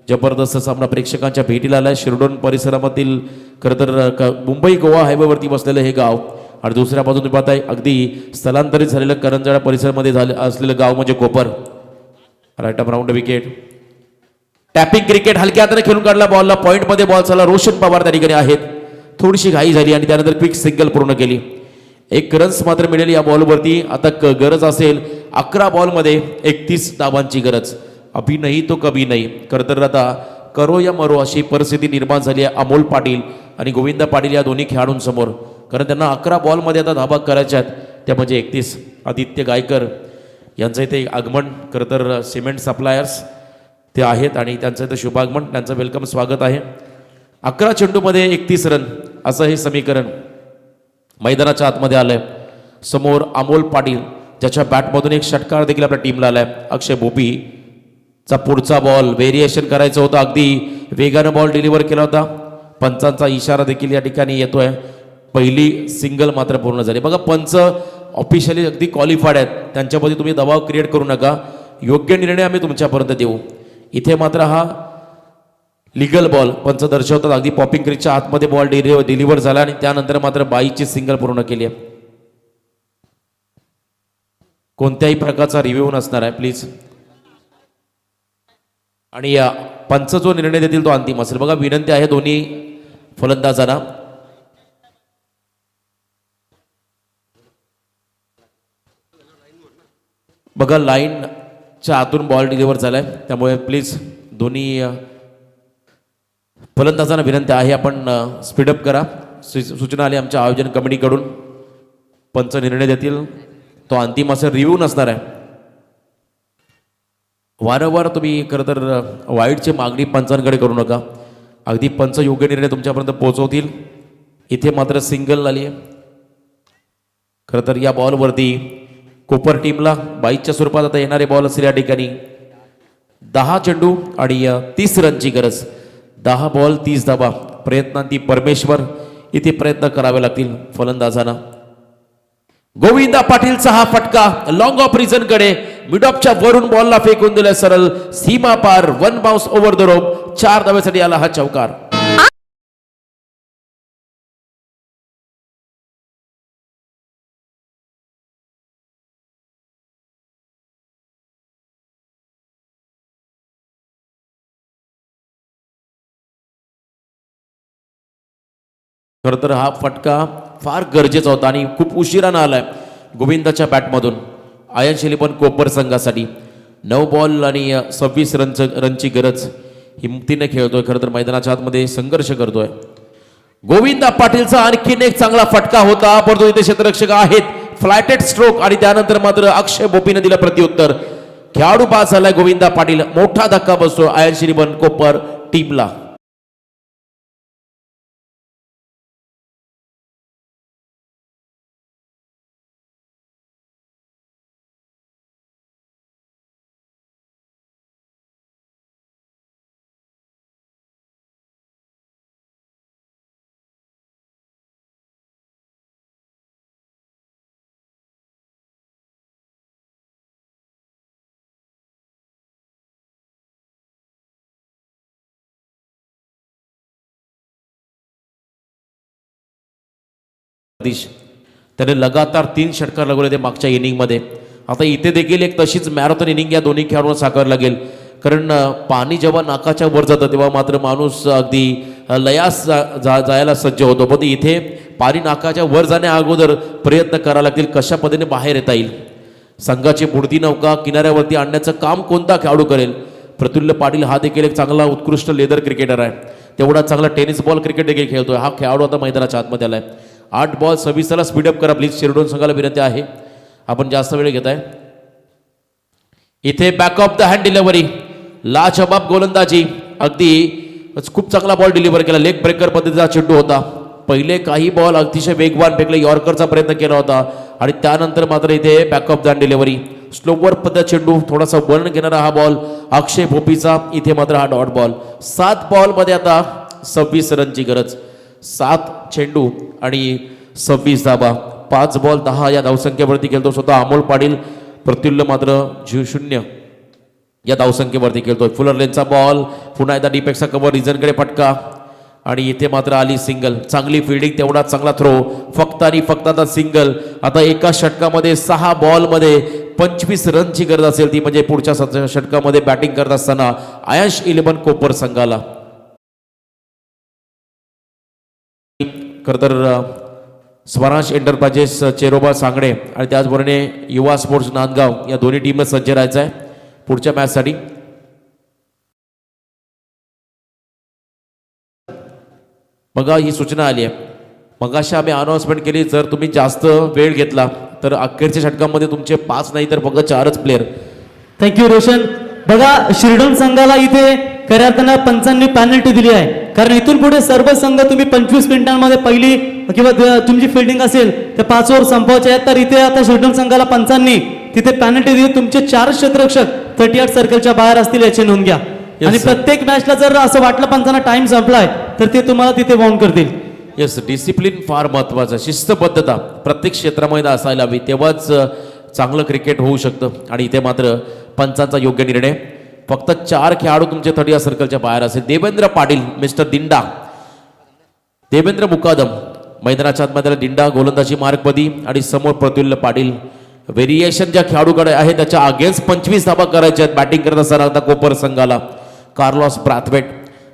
जबरदस्त सामना प्रेक्षकांच्या भेटीला आलाय. शिरडोन परिसरामधील खरं तर मुंबई गोवा हायवेवरती बसलेलं हे गाव आणि दुसऱ्या बाजूने पाहताय अगदी स्थलांतरित झालेलं करंजाळा परिसरामध्ये असलेलं गाव म्हणजे Kopar. Right up round wicket. Tapping cricket हलक्या हाताने खेळून काढला बॉलला. पॉईंटमध्ये बॉल चालला. रोशन पवार त्या ठिकाणी आहेत. थोडीशी घाई झाली आणि त्यानंतर क्विक सिंगल पूर्ण केली. 1 रन्स मात्र मिळेल या बॉलवरती. आता गरज असेल 11 बॉलमध्ये 31 धावांची गरज. अभी नाही तो कभी नाही. खरं तर आता करो या मरो अशी परिस्थिती निर्माण झाली आहे अमोल पाटील आणि गोविंदा पाटील या दोन्ही खेळाडूंसमोर, कारण त्यांना 11 बॉलमध्ये आता धाबा करायच्या आहेत, त्या म्हणजे 31. आदित्य गायकर यांचं इथे आगमन. खरं तर सिमेंट सप्लायर्स ते आहेत आणि त्यांचं इथं शुभागमन, त्यांचं वेलकम स्वागत आहे. 11 चेंडूमध्ये 31 रन असं हे समीकरण मैदानाच्या आतमध्ये आलंय. समोर अमोल पाटील ज्याच्या बॅटमधून एक षटकार देखील आपल्या टीमला आलाय. अक्षय भोपीचा पुढचा बॉल व्हेरिएशन करायचं होतं, अगदी वेगानं बॉल डिलिव्हर केला होता. पंचांचा इशारा देखील या ठिकाणी येतोय. पहिली सिंगल मात्र पूर्ण झाली. बघा पंच ऑफिशियली अगदी क्वालिफाईड आहेत, त्यांच्यामध्ये तुम्ही दबाव क्रिएट करू नका. योग्य निर्णय आम्ही तुमच्यापर्यंत देऊ. इथे मात्र हा लिगल बॉल पंच दर्शवतात. अगदी पॉपिंग क्रीजच्या आतमध्ये बॉल डिलिव्हर झाला आणि त्यानंतर मात्र बाईची सिंगल पूर्ण केली आहे. कोणत्याही प्रकारचा रिव्ह्यू नसणार आहे प्लीज. आणि पंच जो निर्णय देतील तो अंतिम असेल. बघा विनंती आहे दोन्ही फलंदाजांना. बघा लाईनच्या आतून बॉल डिलिव्हर झालाय, त्यामुळे प्लीज दोन्ही फलंदाजांना विनंती आहे आपण स्पीडअप करा. सूचना आली आमच्या आयोजन कमिटीकडून. पंच निर्णय देतील तो अंतिम असेल, रिव्ह्यू नसणार आहे. वारंवार तुम्ही खरं तर वाईडची मागणी पंचांकडे करू नका. अगदी पंच योग्य निर्णय तुमच्यापर्यंत पोहोचवतील. इथे मात्र सिंगल आली आहे. खरं तर या बॉलवरती कोपर टीमला 22च्या स्वरूपात आता येणारे बॉल असेल. या ठिकाणी 10 चेंडू आणि 30 रनची गरज. 10 बॉल 30 धाबा. प्रयत्नांती परमेश्वर. इथे प्रयत्न करावे लागतील फलंदाजांना. गोविंदा पाटीलचा हा फटका लॉंग ऑफ रिझन कडे मिड ऑफच्या वरून बॉलला फेकून दिलाय सरळ सीमा पार. 1 बाउन्स ओव्हर द रोप. 4 धाब्यासाठी आला हा चौकार. खरं तर हा फटका फार गरजेचा होता आणि खूप उशिरानं आलाय गोविंदाच्या बॅटमधून. आयन शिलीपन कोपर संघासाठी 9 बॉल आणि 26 रनची गरज. हिमतीने खेळतोय, खरं तर मैदानाच्या आतमध्ये संघर्ष करतोय. गोविंदा पाटीलचा आणखीन एक चांगला फटका होता, परंतु इथे क्षेत्ररक्षक आहेत. फ्लायटेड स्ट्रोक आणि त्यानंतर मात्र अक्षय भोपीने दिलं प्रत्युत्तर. खेळाडू बाद झालाय गोविंदा पाटील. मोठा धक्का बसतो आयन शिलीपन कोपर टीमला. त्याने लगातार 3 षटकार लगवले ते मागच्या इनिंगमध्ये. आता इथे देखील एक तशीच मॅरेथॉन इनिंग या दोन्ही खेळाडूंना साकारावं लागेल. कारण पाणी जेव्हा नाकाच्या वर जातं तेव्हा मात्र माणूस अगदी लयास जायला सज्ज होतो. पण इथे पाणी नाकाच्या वर जाण्या अगोदर प्रयत्न करावे लागतील कशा पद्धतीने बाहेर येता येईल. संघाची बुडती नौका किनाऱ्यावरती आणण्याचं काम कोणता खेळाडू करेल. प्रफुल्ल पाटील हा देखील एक चांगला उत्कृष्ट लेदर क्रिकेटर आहे. तेवढा चांगला टेनिस बॉल क्रिकेट देखील खेळतोय. हा खेळाडू आता मैदानाच्या आतमध्ये आलाय. 8 बॉल 26 स्पीडअप करा प्लीज. शिरडोन संघाला विनंती आहे, आपण जास्त वेळ घेत आहे. इथे back of the hand delivery. लाजवाब गोलंदाजी. अगदी खूप चांगला बॉल डिलिव्हर केला. लेग ब्रेकर पद्धतीचा चेंडू होता. पहिले काही बॉल अतिशय वेगवान फेकले. यॉर्करचा प्रयत्न केला होता आणि त्यानंतर मात्र इथे back of the hand delivery. Slower पद्धत चेंडू, थोडासा वळण घेणारा हा बॉल अक्षय भोपीचा. इथे मात्र हा डॉट बॉल. 7 बॉलमध्ये आता 26 रनची गरज. 7 चेंडू आणि 26 धाबा. 5 बॉल 10 या धावसंख्येवरती खेळतो स्वतः अमोल पाटील. प्रफुल्ल मात्र 0 या धावसंख्येवरती खेळतोय. फुलर लेनचा बॉल पुन्हा एकदा डीपेक्सचा कव्हर. रिझनकडे फटका आणि इथे मात्र आली सिंगल. चांगली फिल्डिंग, तेवढा चांगला थ्रो. फक्त आणि फक्त आता सिंगल. आता एका षटकामध्ये 6 बॉलमध्ये 25 रनची गरज असेल ती म्हणजे पुढच्या षटकामध्ये बॅटिंग करत असताना आयश 11 कोपर संघाला. खरं तर स्वराज एंटरप्राइजेस चेरोबा सांगडे आणि त्याचबरोबर युवा स्पोर्ट्स नांदगाव या दोन्ही टीमला सज्ज राहायचं आहे पुढच्या मॅचसाठी. बघा ही सूचना आली आहे. मगाशी आम्ही अनाउन्समेंट केली, जर तुम्ही जास्त वेळ घेतला तर अखेरच्या षटकामध्ये तुमचे 5 नाही तर फक्त 4च प्लेयर. थँक्यू रोशन. बघा शिरडोन संघाला इथे खऱ्या अर्थानं पंचांनी पॅनल्टी दिली आहे, कारण इथून पुढे सर्व संघ तुम्ही 25 मिनिटांमध्ये पहिली किंवा तुमची फिल्डिंग असेल तर 5 ओव्हर संपवायचे आहेत. तर इथे आता शिरडोन संघाला पंचांनी तिथे पॅनल्टी दिली. तुमचे 4 क्षेत्ररक्षक 38 सर्कलच्या बाहेर असतील याची नोंद घ्या. आणि प्रत्येक मॅचला जर असं वाटलं पंचांना टाइम संपलाय तर ते तुम्हाला तिथे बाउंड करतील. येस, डिसिप्लिन फार महत्त्वाचं, शिस्तबद्धता प्रत्येक क्षेत्रामध्ये असायला हवी, तेव्हाच चांगलं क्रिकेट होऊ शकतं. आणि इथे मात्र पंचांचा योग्य निर्णय. फक्त 4 खेळाडू तुमचे 30 सर्कलच्या बाहेर असेल. देवेंद्र पाटील, मिस्टर दिंडा, देवेंद्र मुकादम मैदानाच्या आतमध्ये दिंडा गोलंदाजी मार्कमध्ये आणि समोर प्रफुल्ल पाटील. व्हेरिएशन ज्या खेळाडूकडे आहे त्याच्या अगेन्स्ट 25 धाबा करायच्या आहेत बॅटिंग करत असताना आता कोपर संघाला. कार्लॉस ब्राथवेट,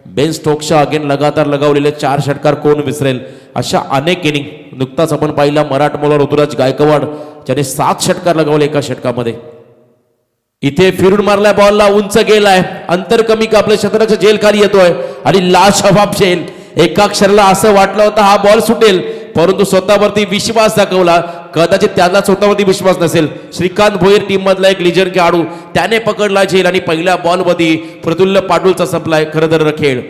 बेन स्टोक्सच्या अगेन लगातार लगावलेले 4 षटकार कोण विसरेल अशा अनेक इनिंग. नुकताच आपण पाहिला मराठमोला ऋतुराज गायकवाड ज्याने 7 षटकार लगावले एका षटकामध्ये. इथे फिरून मारलाय बॉलला, उंच गेलाय, अंतर कमी का आपल्या क्षेत्राच्या जेल खाली येतोय आणि लाजवाब झेल. एका क्षणाला असं वाटलं होतं हा बॉल सुटेल, परंतु स्वतःवरती विश्वास दाखवला. कदाचित त्याला स्वतःवरती विश्वास नसेल. श्रीकांत भोईर टीम मधला एक लिजन खेळाडू, त्याने पकडला झेल आणि पहिल्या बॉल मध्ये प्रफुल्ल पाटूलचा संपलाय खरं तर खेळ.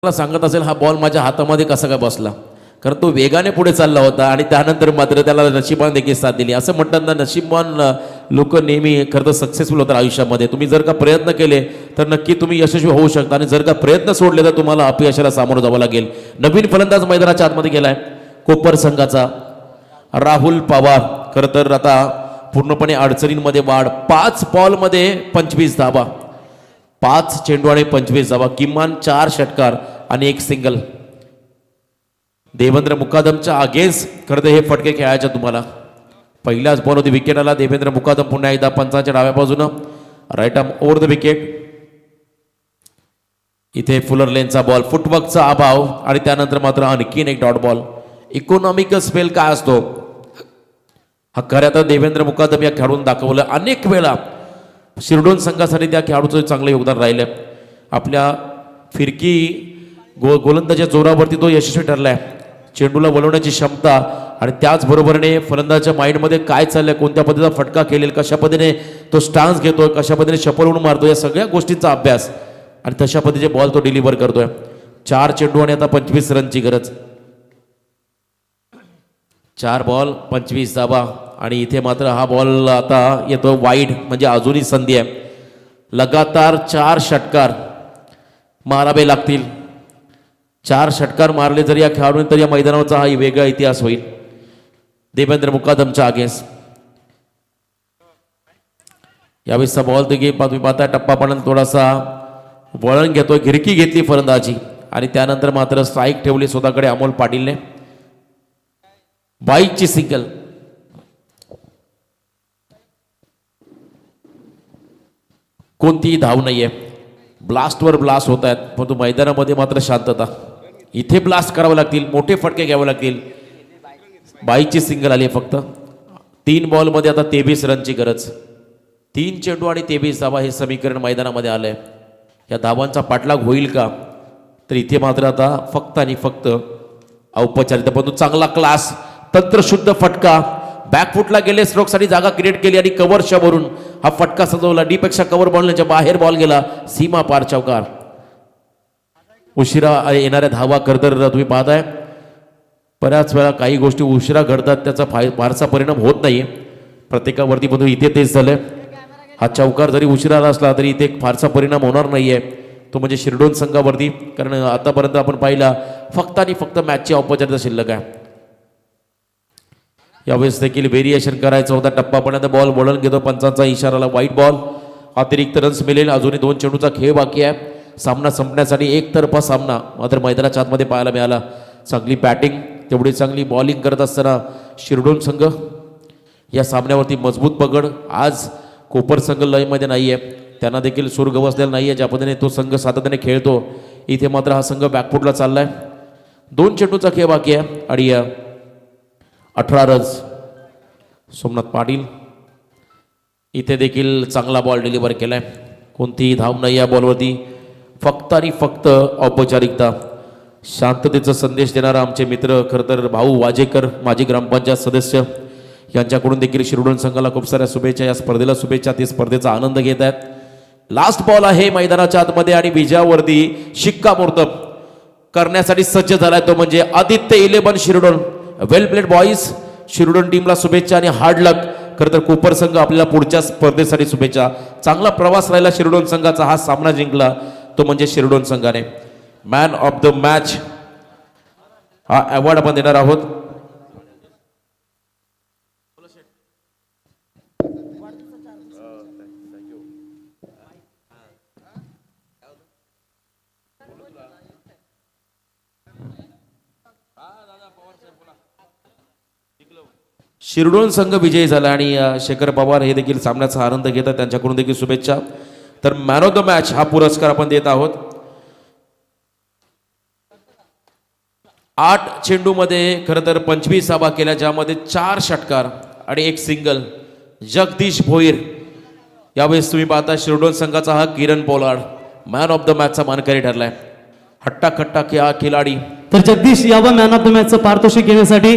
सांगत असेल हा बॉल माझ्या हातामध्ये कसा काय बसला, कारण तो वेगाने पुढे चालला होता आणि त्यानंतर मात्र त्याला नशिबान देखील साथ दिली. असं म्हणतात ना, नशिबान लोक नेहमी खरं तर सक्सेसफुल होतात आयुष्यामध्ये. तुम्ही जर का प्रयत्न केले तर नक्की तुम्ही यशस्वी होऊ शकता आणि जर का प्रयत्न सोडले तर तुम्हाला अपयशाला सामोरं जावं लागेल. नवीन फलंदाज मैदानाच्या आतमध्ये गेलाय कोपर संघाचा राहुल पवार. खरं तर आता पूर्णपणे अडचणींमध्ये वाढ. 5 बॉलमध्ये 25 धाबा, 5 चेंडू आणि 25 धाबा, किमान 4 षटकार आणि 1 सिंगल. देवेंद्र मुकादमच्या अगेन्स्ट खरं तर हे फटके खेळायचे तुम्हाला. पहिल्याच बॉल होती, विकेट आला. देवेंद्र मुकादम पुन्हा एकदा पंचाच्या डाव्या बाजूनं right arm over the wicket. इथे फुलर लेनचा बॉल, फुटवर्कचा अभाव आणि त्यानंतर मात्र आणखीन एक डॉट बॉल. इकॉनॉमिकल स्पेल काय असतो हा खऱ्या तर देवेंद्र मुकादम या खेळाडून दाखवलं. अनेक वेळा शिरडोन संघासाठी त्या खेळाडूचं चांगलं योगदान राहिलं. आपल्या फिरकी गोलंदाच्या जोरावरती तो यशस्वी ठरलाय. चेंडूला वळवण्याची क्षमता आणि त्याचबरोबरीने फलंदाजाच्या माइंडमध्ये काय चाललंय, कोणत्या पद्धतीचा फटका केलेला, कशा पद्धतीने तो स्टान्स घेतोय, कशा पद्धतीने शपल उडून मारतोय, या सगळ्या गोष्टींचा अभ्यास आणि तशा पद्धतीचे बॉल तो डिलिव्हर करतोय. 4 चेंडू आणि आता 25 रनची गरज. 4 बॉल 25 धाबा आणि इथे मात्र हा बॉल आता येतो वाईड, म्हणजे अजूनही संधी आहे. लगातार 4 षटकार मारावे लागतील. 4 षटकार मारले जर या खेळाडूंनी तर या मैदानावरचा हा वेगळा इतिहास होईल. देवेंद्र मुकादमच्या अगेन्स्ट यावेळेसचा बॉल तुम्ही पाहताय टप्पापणाने थोडासा वळण घेतोय, घिरकी घेतली फलंदाजी आणि त्यानंतर मात्र स्ट्राईक ठेवली स्वतःकडे अमोल पाटीलने. 22ची सिंगल. कोणतीही धाव नाहीये. ब्लास्टवर ब्लास्ट होत आहेत, परंतु मैदानामध्ये मात्र शांतता. इथे ब्लास्ट करावे लागतील, मोठे फटके घ्यावे लागतील. 22ची सिंगल आली फक्त. 3 बॉलमध्ये आता 23 रनची गरज. 3 चेंडू आणि 23 धावा हे समीकरण मैदानामध्ये आलंय. या धावांचा पाठलाग होईल का, तर इथे मात्र आता फक्त आणि फक्त औपचारिकता, परंतु चांगला क्लास, तंत्रशुद्ध फटका. बॅकफुटला गेले, स्ट्रोकसाठी जागा क्रिएट केली आणि कव्हरच्या वरून हा फटका सजवला. डीपेक्षा कव्हर बॉलच्या बाहेर बॉल गेला, सीमा पार चौकार. उशिरा येणाऱ्या धावा करतर तुम्ही पाहताय बऱ्याच वेळा काही गोष्टी उशिरा घडतात, त्याचा फारसा परिणाम होत नाही प्रत्येकावरती, परंतु इथे तेच झालं. हा चौकार जरी उशिरा असला तरी इथे फारसा परिणाम होणार नाहीये, तो म्हणजे शिरडोन संघावरती, कारण आतापर्यंत आपण पाहिला फक्त आणि फक्त मॅचची औपचारिकता शिल्लक आहे. यावेळेस देखील व्हेरिएशन करायचं होता. टप्पापर्यंत बॉल वळण घेतो, पंचांचा इशाराला व्हाईट बॉल. अतिरिक्त रन्स मिळेल. अजूनही 2 चेंडूचा खेळ बाकी आहे. सामना संपण्यासाठी एकतर्फा सामना मात्र मैदानाच्या आतमध्ये पाहायला मिळाला. चांगली बॅटिंग, तेवढी चांगली बॉलिंग करत असताना शिरडोन संघ या सामन्यावरती मजबूत पकड. आज कोपर संघ लयमध्ये नाही आहे, त्यांना देखील सूर गवसलेला नाही आहे. ज्या पद्धतीने तो संघ सातत्याने खेळतो, इथे मात्र हा संघ बॅकफुटला चाललाय. 2 चेंडूचा खेळ बाकी आहे आणि 18 रन्स. सोमनाथ पाटील इथे देखील चांगला बॉल डिलिव्हर केलाय. कोणतीही धाव नाही या बॉलवरती. फक्त आणि फक्त औपचारिकता. शांततेचा संदेश देणारा आमचे मित्र खरं तर भाऊ वाजेकर माजी ग्रामपंचायत सदस्य यांच्याकडून देखील शिरोडोन संघाला खूप साऱ्या शुभेच्छा. या स्पर्धेला शुभेच्छा. ते स्पर्धेचा आनंद घेत आहेत. लास्ट बॉल आहे मैदानाच्या आतमध्ये आणि विजयावरती शिक्कामोर्तब करण्यासाठी सज्ज झालाय तो म्हणजे आदित्य 11 शिरोडोन. वेल प्लेड बॉईज. शिरोडोन टीमला शुभेच्छा आणि हार्ड लक. खरं तर कोपर संघ आपल्याला पुढच्या स्पर्धेसाठी शुभेच्छा. चांगला प्रवास राहिला शिरोडोन संघाचा. हा सामना जिंकला तो म्हणजे शिरोडोन संघाने. मॅन ऑफ द मॅच हा अवॉर्ड आपण देणार आहोत. शिरडोन संघ विजयी झाला आणि शेखर पवार हे देखील सामन्याचा आनंद घेतात. त्यांच्याकडून देखील शुभेच्छा. तर मॅन ऑफ द मॅच हा पुरस्कार आपण देत आहोत. 8 चेंडूमध्ये खरं तर 25 धावा केल्या ज्यामध्ये 4 षटकार आणि 1 सिंगल. जगदीश भोईर. यावेळेस तुम्ही पाहता शिरडोन संघाचा हा Kieron Pollard man of the मॅचचा मानकरी ठरलाय. हट्टा खट्टा खिलाडी. तर जगदीश यावं मॅन ऑफ द मॅचचं पारितोषिक घेण्यासाठी